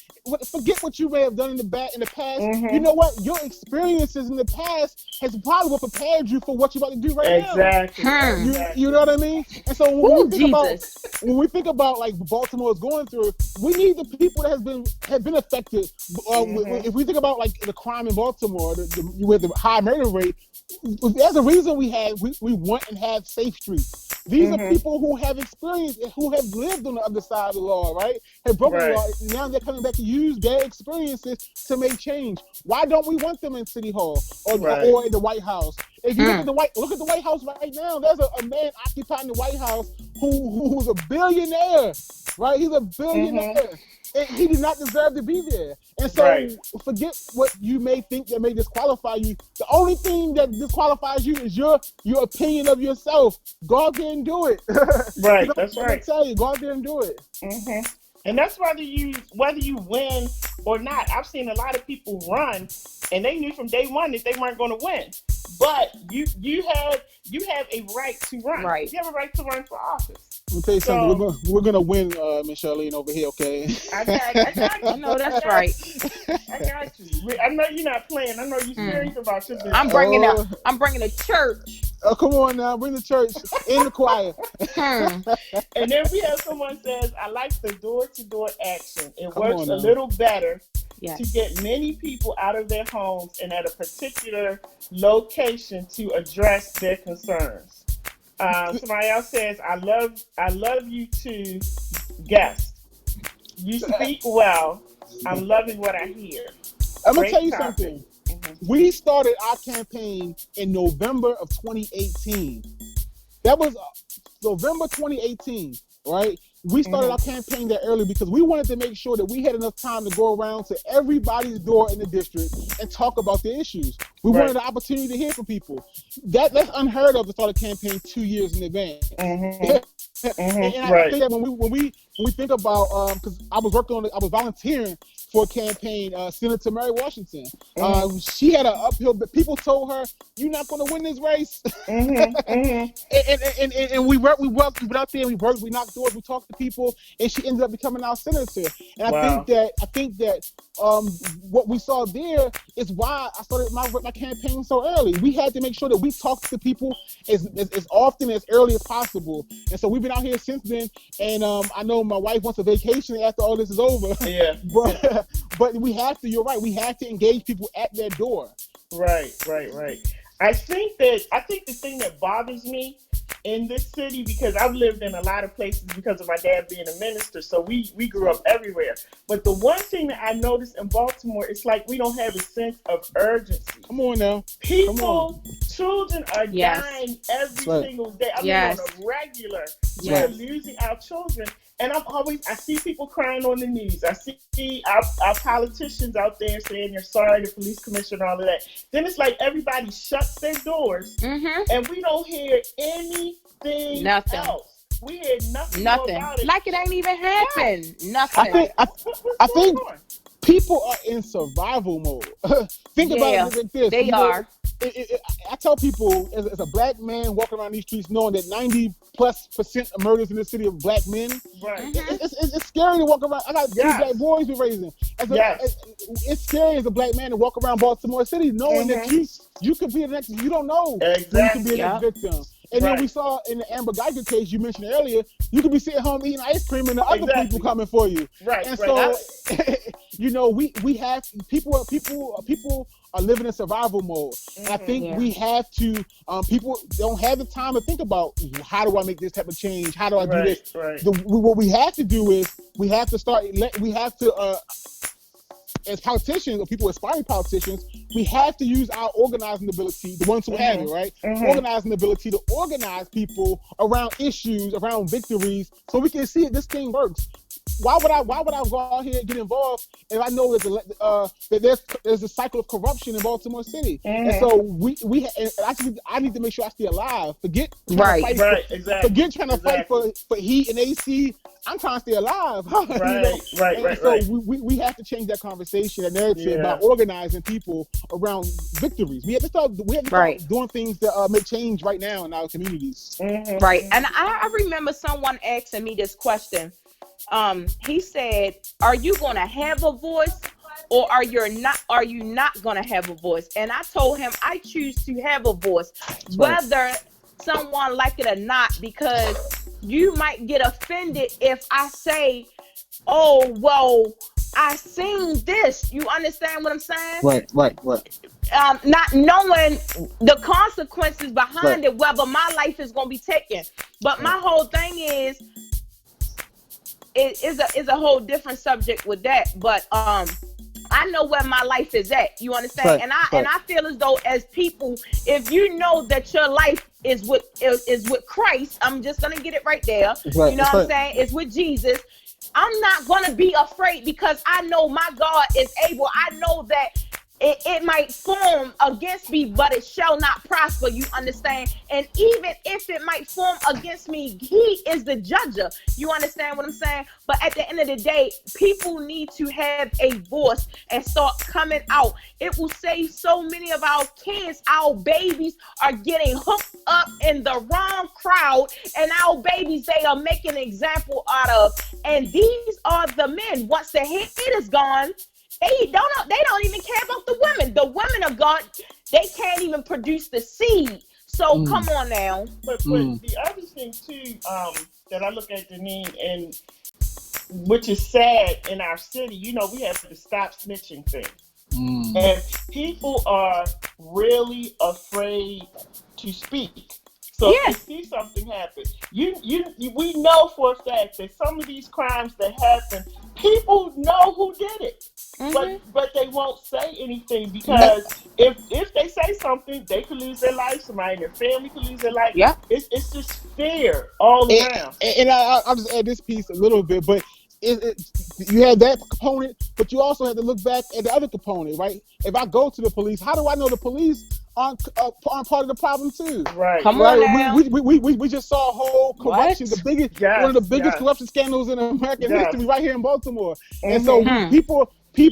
Forget what you may have done in the past. You know what? Your experiences in the past has probably what prepared you for what you're about to do right now. You know what I mean? And so when we think about like Baltimore is going through, we need the people that have been affected. If we think about like the crime in Baltimore, with the high murder rate. There's a reason we want and have safe streets. These are people who have experienced, who have lived on the other side of the law, right? Have broken the law. Now they're coming back to use their experiences to make change. Why don't we want them in City Hall or in the White House? If you look at the White House right now, there's a man occupying the White House who's a billionaire, right? He's a billionaire. And he did not deserve to be there. And so forget what you may think that may disqualify you. The only thing that disqualifies you is your opinion of yourself. God didn't do it. That's right. I tell you, God didn't do it. And that's whether you win or not. I've seen a lot of people run, and they knew from day one that they weren't going to win. But you have a right to run. Right. You have a right to run for office. Let me tell you something. We're gonna win, Miss Charlene over here, okay? I got you. I know that's right. I got you. I know you're not playing. I know you're serious about your business. I'm bringing a church. Oh, come on now, bring the church in the choir. And then we have someone says, I like the door-to-door action. It works a little better to get many people out of their homes and at a particular location to address their concerns. Somebody else says, I love you too, guest. You speak well. I'm loving what I hear. I'm going to tell you something. We started our campaign in November of 2018. That was November 2018, right? We started our campaign that early because we wanted to make sure that we had enough time to go around to everybody's door in the district and talk about the issues. We wanted the opportunity to hear from people. That's unheard of to start a campaign 2 years in advance. And I think that when we think about, because I was volunteering for a campaign, Senator Mary Washington. She had an uphill, but people told her, "You're not going to win this race." And we worked. We went out there. We worked. We knocked doors. We talked to people, and she ended up becoming our senator. And I think that what we saw there is why I started my campaign so early. We had to make sure that we talked to people as often as early as possible. And so we've been out here since then. And I know my wife wants a vacation after all this is over. Yeah. But we have to. You're right. We have to engage people at their door. Right. I think the thing that bothers me in this city, because I've lived in a lot of places because of my dad being a minister, so we grew up everywhere. But the one thing that I noticed in Baltimore, it's like we don't have a sense of urgency. Come on now. Children are dying every single day. I mean, on a regular. We're losing our children. And I see people crying on the news. I see our politicians out there saying they're sorry, the police commissioner, all of that. Then it's like everybody shuts their doors, and we don't hear anything else. We hear nothing about it. Like it ain't even happened. Nothing. I think people are in survival mode. Think about it like this. They are. I tell people, as a black man walking around these streets, knowing that 90+% of murders in the city of black men, it's scary to walk around. I got 3 black boys we're raising. It's scary as a black man to walk around Baltimore City, knowing that you could be the next. You don't know who you could be the next victim. And then we saw in the Amber Geiger case you mentioned earlier, you could be sitting home eating ice cream and the other people coming for you. So, we have people are living in survival mode. And I think we have to. People don't have the time to think about how do I make this type of change? How do I do this? What we have to do is we have to start. We have to. As politicians or people aspiring politicians, we have to use our organizing ability, the ones who have it, right? Organizing ability to organize people around issues, around victories, so we can see if this thing works. Why would I go out here and get involved if I know that there's a cycle of corruption in Baltimore City? And so I need to make sure I stay alive. Forget trying to fight for heat and AC. I'm trying to stay alive. So we have to change that conversation, that narrative about organizing people around victories. We have to start doing things that make change right now in our communities. Right. And I remember someone asking me this question. He said, "Are you going to have a voice, or are you not going to have a voice?" And I told him I choose to have a voice, whether someone like it or not, because you might get offended if I say, "Oh, well, I seen this." You understand what I'm saying? Right. Not knowing the consequences behind it, whether my life is going to be taken. But my whole thing is, it is a whole different subject with that. But I know where my life is at. You understand? And I feel as though, as people, if you know that your life is with Christ, I'm just gonna get it right there. You know what I'm saying? It's with Jesus. I'm not gonna be afraid, because I know my God is able. I know that it might form against me, but it shall not prosper. You understand? And even if it might form against me, he is the judger. You understand what I'm saying? But at the end of the day, people need to have a voice and start coming out. It will save so many of our kids. Our babies are getting hooked up in the wrong crowd, and our babies they are making an example out of. And these are the men. Once the head is gone, they don't even care about the women. The women of God, they can't even produce the seed. So come on now. But the other thing too, that I look at, Deneen, and which is sad in our city, we have the stop snitching thing. And people are really afraid to speak. So if you see something happen, we know for a fact that some of these crimes that happen, people know who did it. But they won't say anything, because if they say something, they could lose their life. Somebody in their family could lose their life. It's just fear all around. And I'll just add this piece a little bit, but you have that component, but you also have to look back at the other component, right? If I go to the police, how do I know the police aren't part of the problem too? Right. Come on now. We just saw a whole corruption, one of the biggest corruption scandals in American history, right here in Baltimore. And so people, we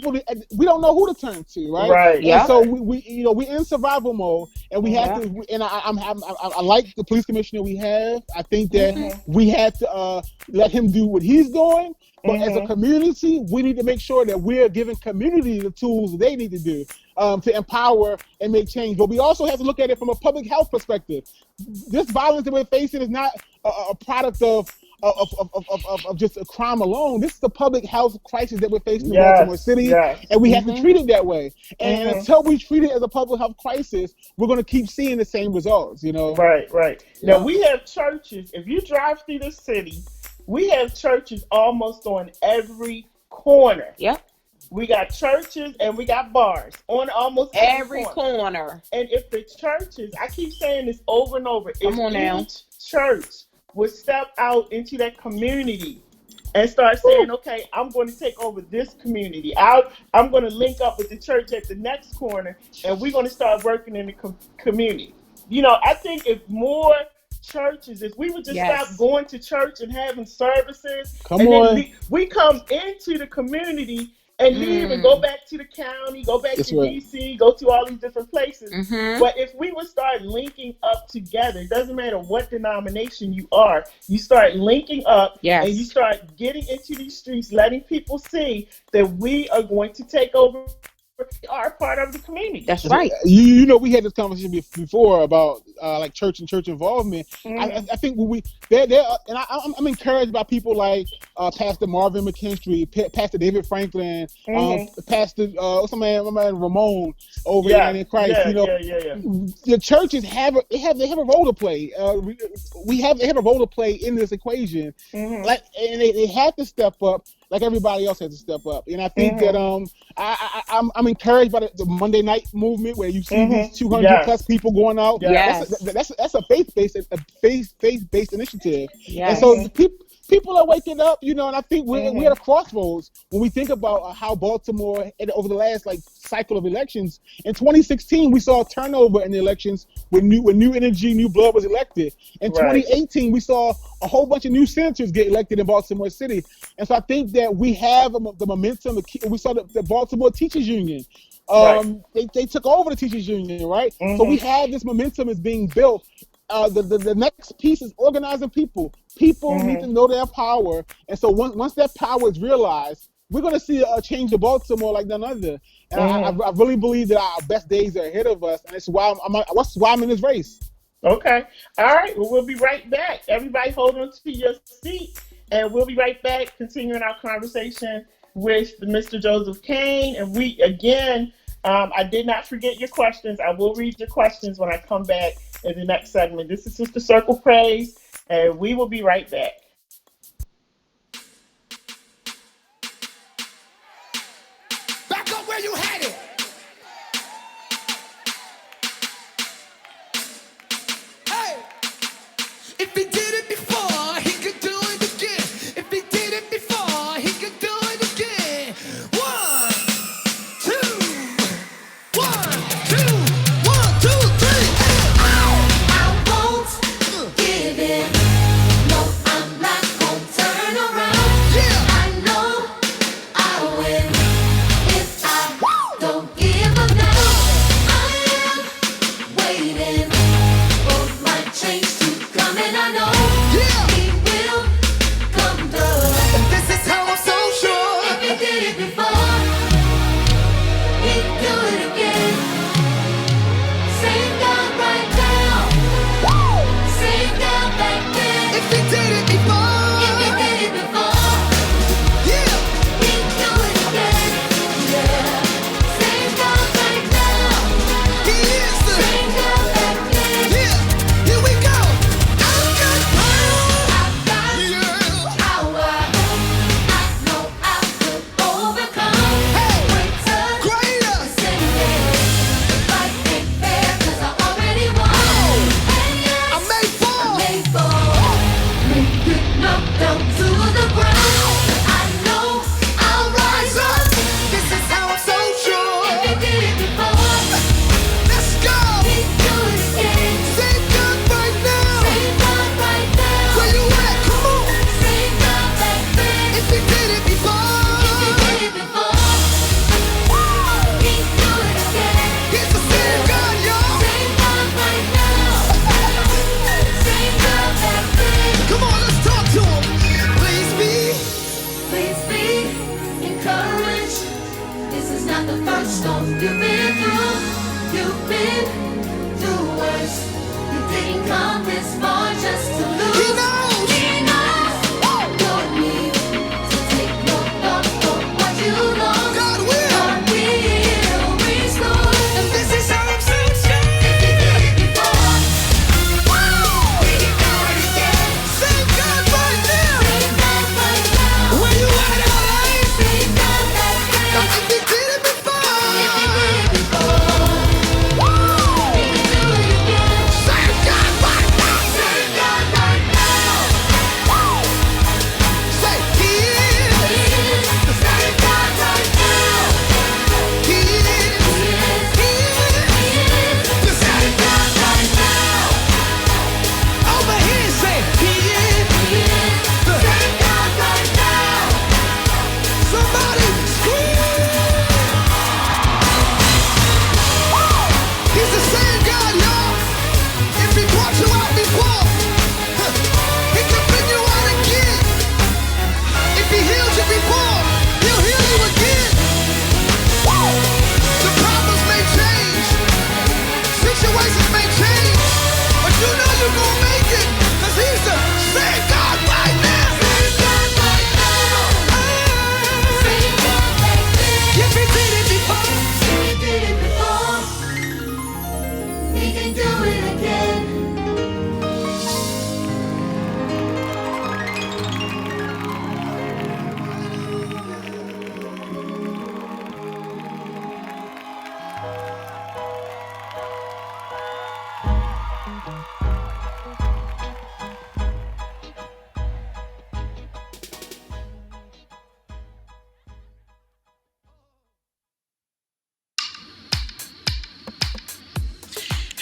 don't know who to turn to, right? Right. And so we're in survival mode, and we have to. And I like the police commissioner we have. I think that we have to let him do what he's doing. But as a community, we need to make sure that we're giving community the tools they need to do to empower and make change. But we also have to look at it from a public health perspective. This violence that we're facing is not a product of of just a crime alone. This is the public health crisis that we're facing in Baltimore City, and we have to treat it that way. And until we treat it as a public health crisis, we're going to keep seeing the same results. Right. Now we have churches. If you drive through the city, we have churches almost on every corner. Yep. We got churches and we got bars on almost every corner. And if the churches, I keep saying this over and over, Come on now. Church would step out into that community and start saying, okay, I'm going to take over this community. I'm going to link up with the church at the next corner, and we're going to start working in the community. I think if more churches, if we would just stop going to church and having services, then we come into the community and leave and go back to the county, go back to DC, go to all these different places. But if we would start linking up together, it doesn't matter what denomination you are, you start linking up and you start getting into these streets, letting people see that we are going to take over, are part of the community. That's right. We had this conversation before about like church and church involvement. I think I'm encouraged by people like Pastor Marvin McKinstry, Pastor David Franklin, Pastor what's my man Ramon over in Christ. The churches have a role to play. They have a role to play in this equation. And they have to step up. Like everybody else has to step up, and I think that I'm encouraged by the Monday night movement where you see these 200 plus people going out. That's a faith-based initiative, and so people are waking up, and I think we're at a crossroads when we think about how Baltimore, over the last cycle of elections. In 2016, we saw a turnover in the elections when new energy, new blood was elected. In 2018, we saw a whole bunch of new senators get elected in Baltimore City. And so I think that we have the momentum. We saw the Baltimore Teachers Union. They took over the Teachers Union, right? So we have this momentum is being built. The next piece is organizing people. People need to know their power. And so once that power is realized, we're going to see a change of Baltimore like none other. And I really believe that our best days are ahead of us. And that's why I'm in this race. Okay. All right. Well, we'll be right back. Everybody hold on to your seat. And we'll be right back, continuing our conversation with Mr. Joseph Kane. And we, again, I did not forget your questions. I will read your questions when I come back in the next segment. This is Sister Circle Praise, and we will be right back. Back up where you had it. Hey, if he did it before, he could do it again. If he did it before, he could do it again. 1, 2, 1, 2, 1, 2, 3. I won't give in. No, I'm not.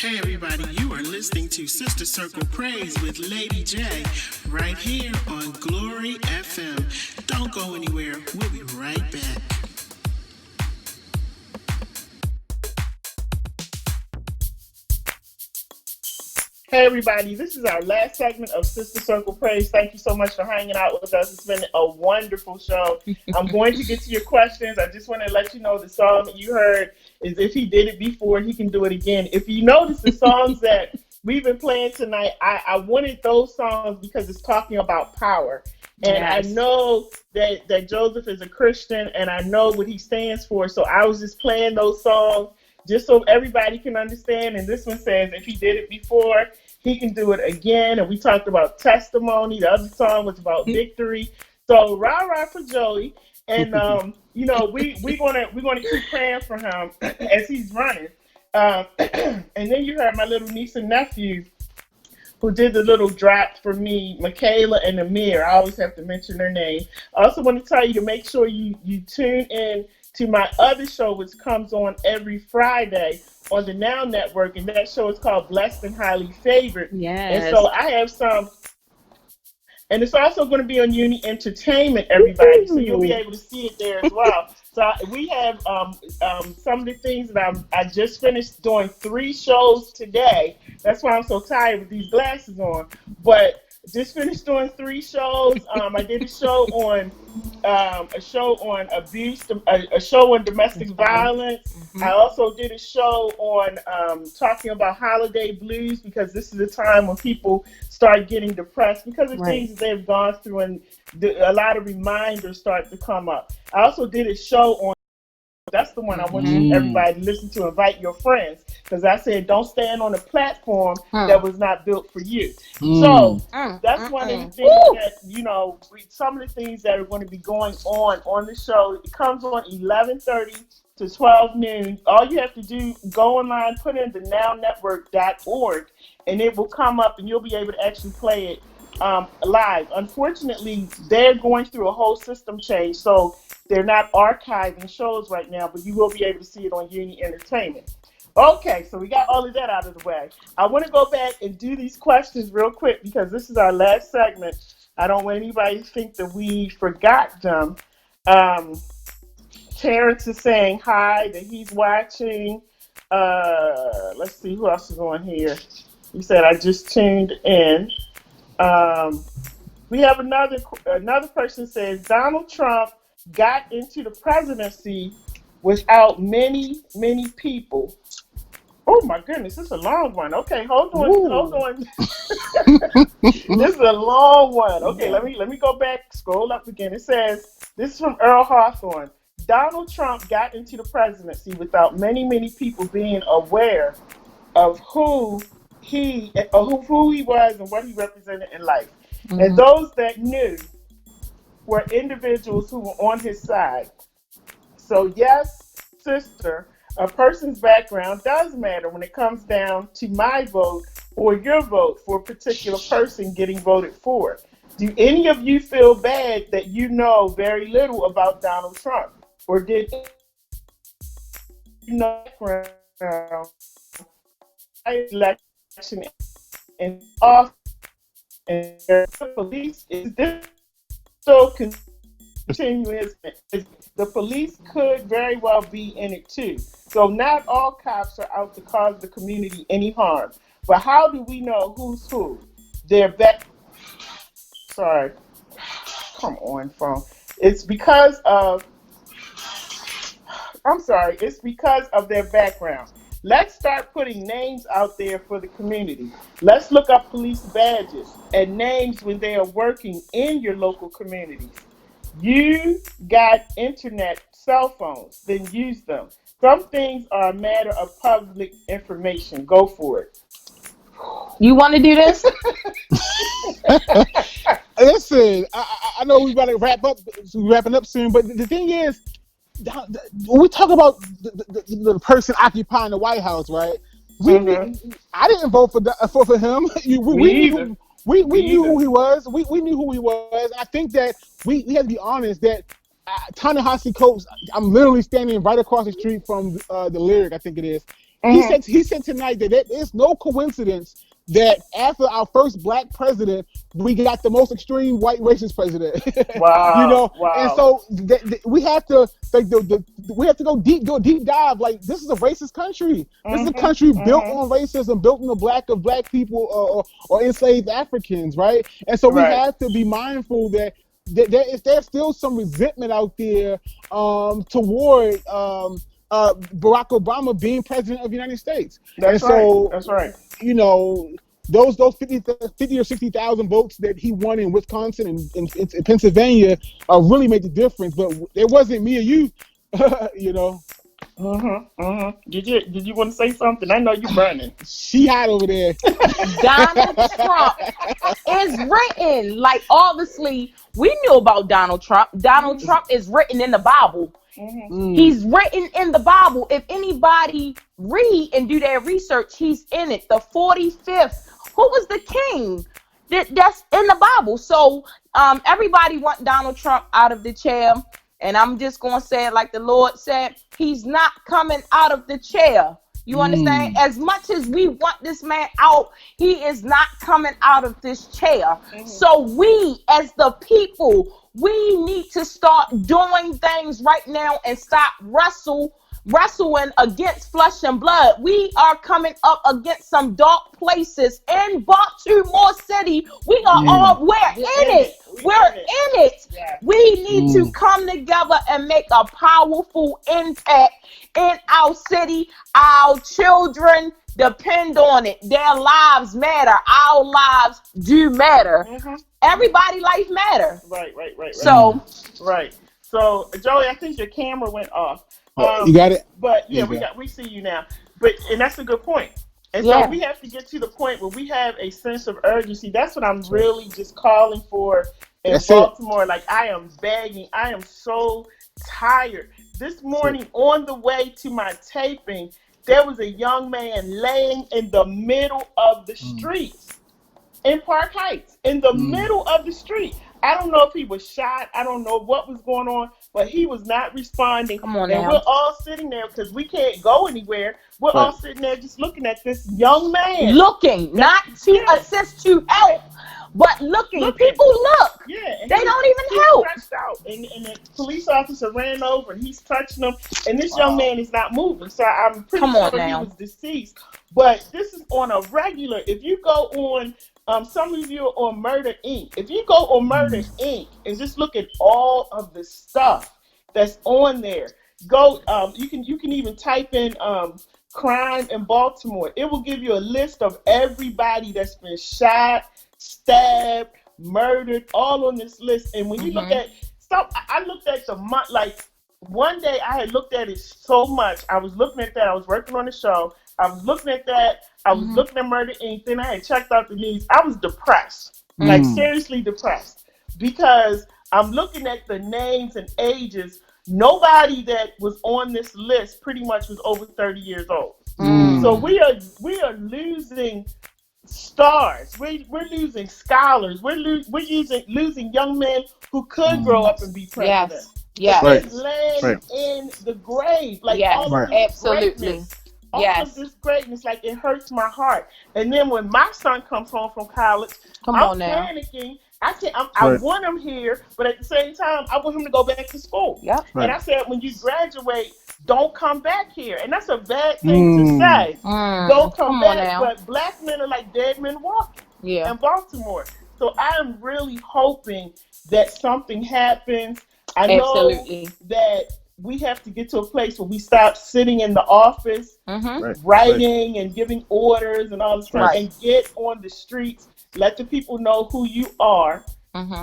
Hey everybody, you are listening to Sister Circle Praise with Lady J right here on Glory FM. Don't go anywhere. We'll be right back. Hey everybody, this is our last segment of Sister Circle Praise. Thank you so much for hanging out with us. It's been a wonderful show. I'm going to get to your questions. I just want to let you know the song that you heard is If He Did It Before, He Can Do It Again. If you notice the songs that we've been playing tonight, I wanted those songs because it's talking about power. And yes. I know that Joseph is a Christian, and I know what he stands for. So I was just playing those songs just so everybody can understand. And this one says, if he did it before, he can do it again. And we talked about testimony. The other song was about victory. So rah for Joey. And we're gonna keep praying for him as he's running. And then you heard my little niece and nephew who did the little drop for me, Michaela and Amir. I always have to mention their name. I also want to tell you to make sure you tune in to my other show, which comes on every Friday on the Now Network, and that show is called Blessed and Highly Favored. Yes. And so I have some, and it's also going to be on Uni Entertainment, everybody, so you'll be able to see it there as well. So we have some of the things that I just finished doing 3 shows today. That's why I'm so tired with these glasses on. But just finished doing 3 shows. I did a show on abuse, a show on domestic violence. Mm-hmm. I also did a show on talking about holiday blues, because this is the time when people start getting depressed because of things that they've gone through, and a lot of reminders start to come up. I also did a show on, that's the one I want everybody to listen to, invite your friends, because I said don't stand on a platform that was not built for you. So that's one of the things that, some of the things that are going to be going on the show. It comes on 11:30 to 12 noon. All you have to do, go online, put in the nownetwork.org, and it will come up, and you'll be able to actually play it live. Unfortunately, they're going through a whole system change, so they're not archiving shows right now, but you will be able to see it on Uni Entertainment. Okay, so we got all of that out of the way. I want to go back and do these questions real quick, because this is our last segment. I don't want anybody to think that we forgot them. Terrence is saying hi, that he's watching. Let's see who else is on here. He said, I just tuned in. We have another person says, Donald Trump got into the presidency without many people. Oh my goodness, this is a long one. Okay, hold on. This is a long one. Okay, let me go back, scroll up again. It says, this is from Earl Hawthorne. Donald Trump got into the presidency without many people being aware of who he was and what he represented in life. Mm-hmm. And those that knew were individuals who were on his side. So yes, sister, a person's background does matter when it comes down to my vote or your vote for a particular person getting voted for. Do any of you feel bad that you know very little about Donald Trump? Or did you know election and off and the police is this so continuous? The police could very well be in it too. So not all cops are out to cause the community any harm. But how do we know who's who? Come on, phone. It's because of their background. Let's start putting names out there for the community. Let's look up police badges and names when they are working in your local communities. You got internet, cell phones, then use them. Some things are a matter of public information. Go for it. You want to do this? Listen, I know we're about to wrapping up soon, but the thing is, when we talk about the person occupying the White House, right? I didn't vote for him. We knew who he was. We knew who he was. I think that we have to be honest that Ta-Nehisi Coates, I'm literally standing right across the street from the Lyric, I think it is, He said tonight that it's no coincidence that after our first black president, we got the most extreme white racist president. Wow. And so we have to we have to go deep dive. Like, this is a racist country. This is a country built on racism, built on the of black people or enslaved Africans, right? And so we have to be mindful that there's still some resentment out there toward Barack Obama being president of the United States. That's right. Those 50 or 60,000 votes that he won in Wisconsin and in Pennsylvania really made the difference. But it wasn't me or you, Did you want to say something? I know you're burning. She hot over there. Donald Trump is written, like, obviously we knew about Donald Trump. Donald Trump is written in the Bible. He's written in the Bible. If anybody read and do their research, he's in it. The 45th. Who was the king? That's in the Bible. So everybody want Donald Trump out of the chair. And I'm just going to say it like the Lord said. He's not coming out of the chair. You understand? As much as we want this man out, he is not coming out of this chair. So we, as the people, we need to start doing things right now and stop wrestling against flesh and blood. We are coming up against some dark places in Baltimore City. We're in it. Yeah. We need to come together and make a powerful impact in our city. Our children depend on it. Their lives matter. Our lives do matter. Everybody's life matter. Right. So, Joey, I think your camera went off. You got it? But yeah, we see you now. And that's a good point. And so we have to get to the point where we have a sense of urgency. That's what I'm really just calling for in Baltimore. Like, I am begging. I am so tired. This morning on the way to my taping, there was a young man laying in the middle of the street in Park Heights, in the middle of the street. I don't know if he was shot. I don't know what was going on, but he was not responding. Come on and now. We're all sitting there because we can't go anywhere. We're all sitting there just looking at this young man. Looking, not to assist, to help, but looking. People look. Yeah. And they don't even help. Stretched out, and the police officer ran over, and he's touching him, and this young man is not moving. So I'm pretty sure he was deceased. But this is on a regular. If you go on, some of you are on Murder Inc. If you go on Murder Inc. and just look at all of the stuff that's on there, go. You can even type in crime in Baltimore. It will give you a list of everybody that's been shot, stabbed, murdered, all on this list. And when you look at stuff, I looked at the month. Like, one day I had looked at it so much. I was looking at that. I was working on the show. I was looking at that. I was looking at Murder Inc. Then I had checked out the news. I was depressed, like seriously depressed, because I'm looking at the names and ages. Nobody that was on this list pretty much was over 30 years old. So we are losing stars. We're losing scholars. We're losing young men who could grow up and be president. Yes. Laying in the grave, like all of this greatness. All of this greatness, like, it hurts my heart. And then when my son comes home from college, I'm panicking. I want him here, but at the same time, I want him to go back to school. And I said, when you graduate, don't come back here. And that's a bad thing to say. Don't come back. But black men are like dead men walking in Baltimore. So I'm really hoping that something happens. I know that we have to get to a place where we stop sitting in the office, writing and giving orders and all this stuff, and get on the streets. Let the people know who you are.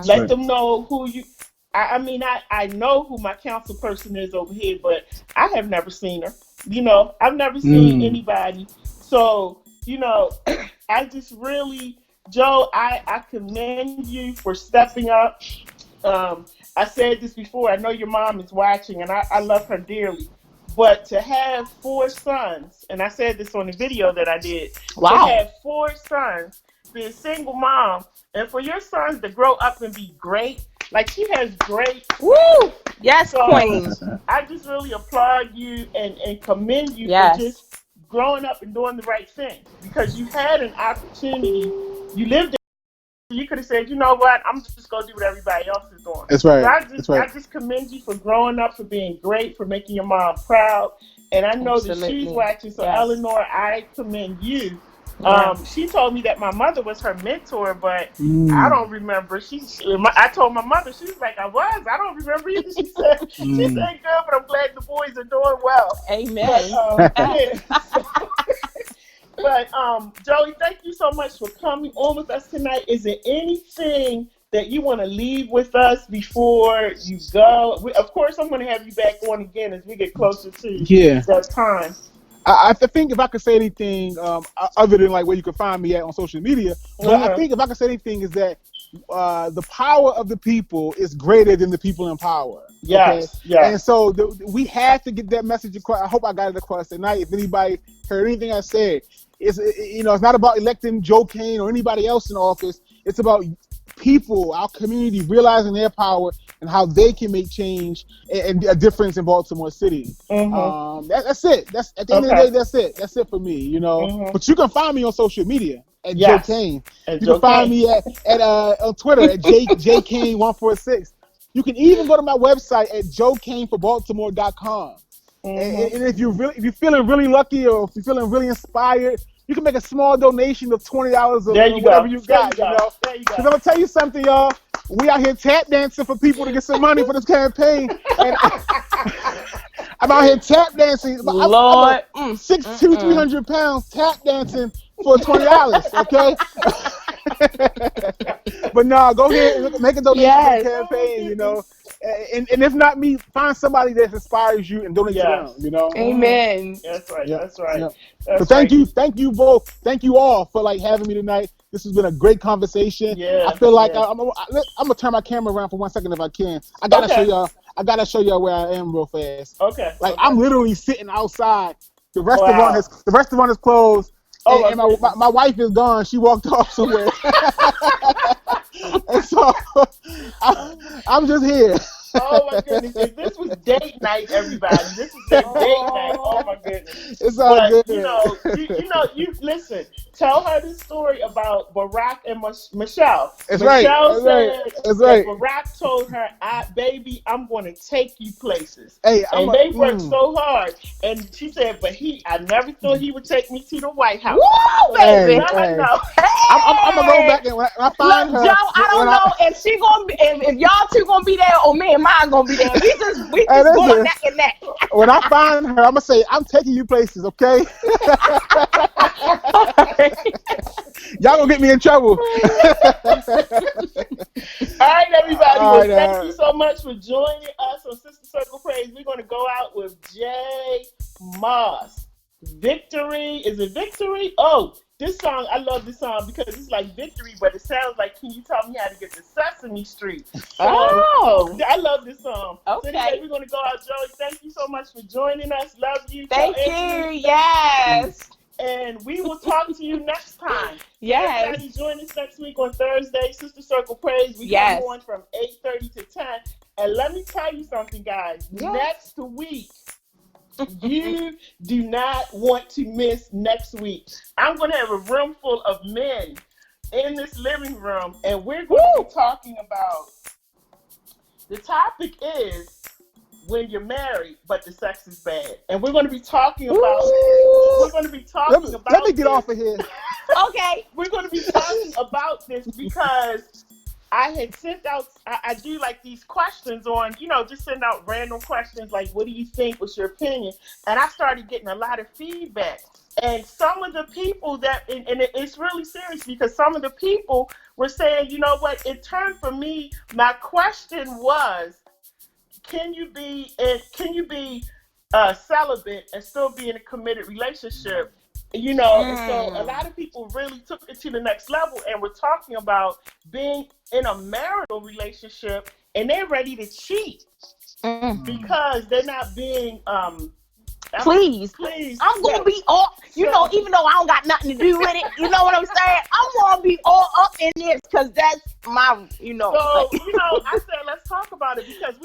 Let them know who you. I mean, I know who my council person is over here, but I have never seen her. I've never seen anybody. So, I just really, Joe, I commend you for stepping up. I said this before. I know your mom is watching, and I love her dearly. But to have 4 sons, and I said this on the video that I did, to have 4 sons, be a single mom, and for your sons to grow up and be great, like, she has great. Woo! Yes, queen. I just really applaud you and commend you for just growing up and doing the right thing, because you had an opportunity. You lived. You could have said, you know what, I'm just going to do what everybody else is doing. That's right. So I just commend you for growing up, for being great, for making your mom proud. And I know that she's watching. So, Eleanor, I commend you. She told me that my mother was her mentor, but I don't remember. I told my mother, she was like, I don't remember either. She said, good, but I'm glad the boys are doing well. Amen. But Joey, thank you so much for coming on with us tonight. Is there anything that you want to leave with us before you go? Of course, I'm going to have you back on again as we get closer to that time. I think if I could say anything other than like where you can find me at on social media, but I think if I could say anything is that the power of the people is greater than the people in power. Yes, okay? Yes. And so we have to get that message across. I hope I got it across tonight. If anybody heard anything I said, it's not about electing Joe Kane or anybody else in office. It's about people, our community, realizing their power and how they can make change and a difference in Baltimore City. That's it. That's at the end of the day. That's it. That's it for me. But you can find me on social media at Joe Kane. You can find me at on Twitter at JKane146. You can even go to my website at joekaneforbaltimore.com. And if you're feeling really lucky, or if you're feeling really inspired, you can make a small donation of $20 or whatever you got. Because I'm gonna tell you something, y'all. We out here tap dancing for people to get some money for this campaign, and I'm out here tap dancing. Lord, I'm 6'2", 300 pounds tap dancing for $20. Okay. But no, go ahead and make a donation to the campaign. And if not me, find somebody that inspires you and donate to them. Amen. That's right. That's right. So thank you both. Thank you all for having me tonight. This has been a great conversation. I feel like I'm gonna turn my camera around for 1 second if I can. I gotta show y'all. I gotta show y'all where I am real fast. I'm literally sitting outside. The restaurant is closed. And my wife is gone. She walked off somewhere. And so I'm just here. Oh my goodness! If this was date night, everybody. This is their date night. Oh my goodness! It's all good. You listen. Tell her the story about Barack and Michelle. That's Michelle right. said that Barack told her, "Baby, I'm going to take you places." Hey, they worked so hard, and she said, "But I never thought he would take me to the White House." Woo, baby! I'm gonna go back and when I find her. Joe, I don't know if she gonna be, if y'all two gonna be there, or me and mine gonna be there. We just going back and that. When I find her, I'm gonna say, "I'm taking you places, okay?" Y'all gonna get me in trouble. All right, everybody. Thank you so much for joining us on Sister Circle Praise. We're gonna go out with Jay Moss. Victory. Is it Victory? Oh, this song, I love this song because it's like Victory, but it sounds like Can You Tell Me How to Get to Sesame Street? I love this song. Okay. So anyway, we're going to go out. Joey, thank you so much for joining us. Love you. Thank you. Yes. And we will talk to you next time. Yes. Everybody join us next week on Thursday, Sister Circle Praise. We come on from 8:30 to 10. And let me tell you something, guys. Next week, you do not want to miss next week. I'm going to have a room full of men in this living room, and we're going to be talking about, the topic is when you're married, but the sex is bad. And we're going to be talking about, let me get off of here. Okay. We're going to be talking about this because I had sent out, I do like these questions on, just send out random questions like, what do you think? What's your opinion? And I started getting a lot of feedback. And some of the people and it's really serious because some of the people were saying, you know what, it turned for me, my question was, can you be celibate and still be in a committed relationship? And so a lot of people really took it to the next level, and we're talking about being in a marital relationship and they're ready to cheat because they're not being Please. I'm gonna be all, even though I don't got nothing to do with it. You know what I'm saying? I'm gonna be all up in this because that's my, So, I said let's talk about it because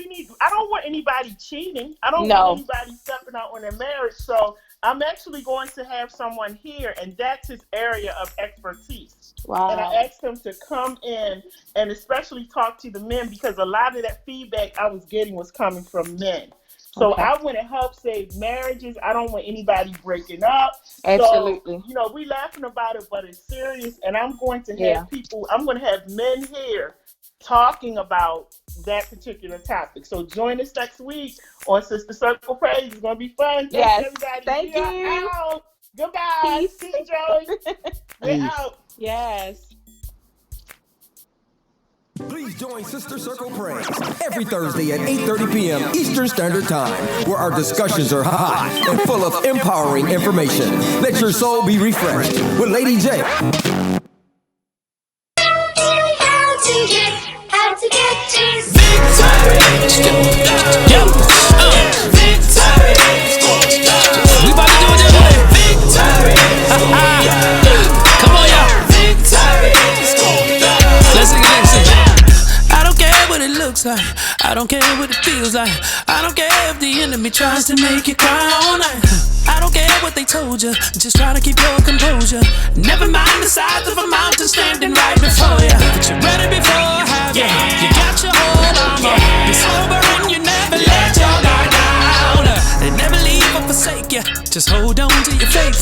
I don't want anybody cheating. I don't want anybody stepping out on their marriage. So I'm actually going to have someone here, and that's his area of expertise. Wow. And I asked him to come in and especially talk to the men, because a lot of that feedback I was getting was coming from men. So Okay. I want to help save marriages. I don't want anybody breaking up. Absolutely. So, we laughing about it, but it's serious. And I'm going to have I'm going to have men here talking about that particular topic. So join us next week on Sister Circle Praise. It's going to be fun. Yes. Everybody. Thank We are you. out. Goodbye. Peace. See you, Joey. We're out. Yes. Please join Sister Circle Praise every Thursday at 8:30 p.m. Eastern Standard Time, where our discussions are hot and full of empowering information. Let your soul be refreshed with Lady J. How to get to victory. Yo, victory. We about to do it this way. Victory. Come on, y'all. Victory. Let's sing it. I don't care what it looks like. I don't care what it feels like. I don't care if the enemy tries to make you cry all night. I don't care what they told you. Just try to keep your composure. Never mind the size of a mountain standing right before you. But you're ready before having. You got your whole armor. You're sober and you never let your guard down. They never leave or forsake you. Just hold on to your faith.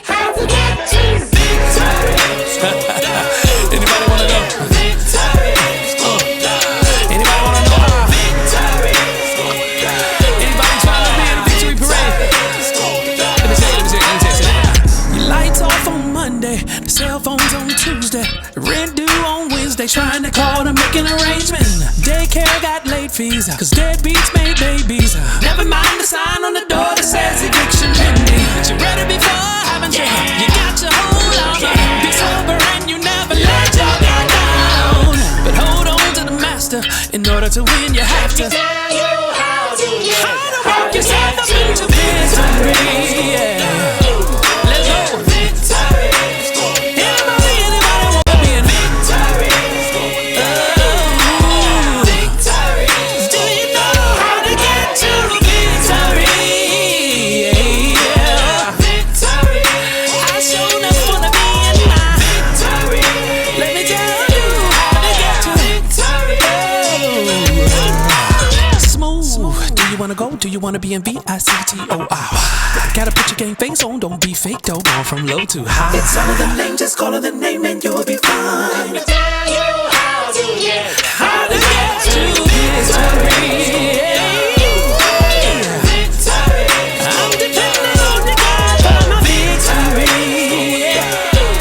How to get to victory. Anybody wanna know? Victory. Anybody wanna know how? Victory. Anybody trying to be in a victory parade? Let me say it. Your lights off on Monday, the cell phones on Tuesday, rent due on Wednesday, trying to call to make an arrangement. Daycare got late fees, cause deadbeats made babies. Never mind the sign on the door that says eviction pending. But you're ready before having you got your hold on. Be sober and you never let your guard down. But hold on to the master. In order to win, you have to tell you how to work yourself up into victory. Yeah. Let's go. Victory. Anybody wanna be in victory? Oh, victory. Do you know how to get to victory? Yeah. Victory. I sure enough wanna be in my victory. Let me tell you how to get to victory. Oh. Smooth. Do you wanna go? Do you wanna be in VICTOR? Gotta put your game face on, don't be fake though. Going from low to high. It's all of the name, just call it the name and you'll be fine. Let me tell you how to get to victory. I'm depending on the God for my victory.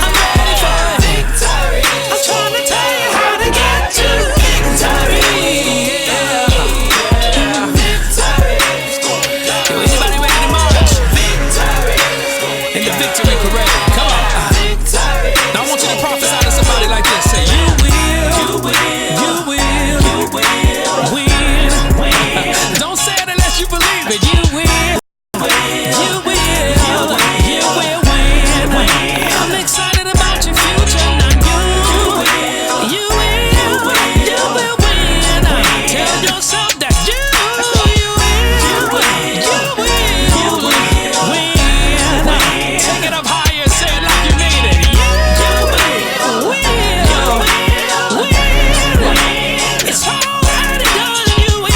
I'm ready for victory. I'm trying to tell you how to get to victory. Yo, anybody ready to march? In the victory parade, come on. Now I want you to prophesy to somebody like this. Say, you will win. Don't say it unless you believe it. You will win. I'm excited about your future. Now you will win. Tell yourself that you will win. Take it up higher, say it like you mean it. You will win. It's already done, you will.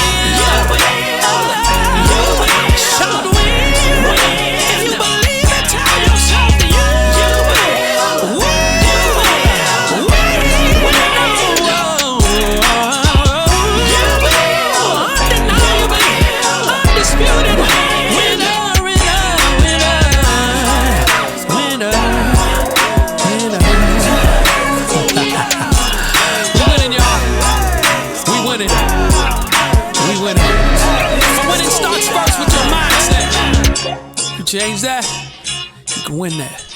Shout win. If you believe it, tell yourself that you will win. Undeniably, undisputed winner. We winning, y'all. We winning. So winning starts first with your mindset. You change that, you can win that.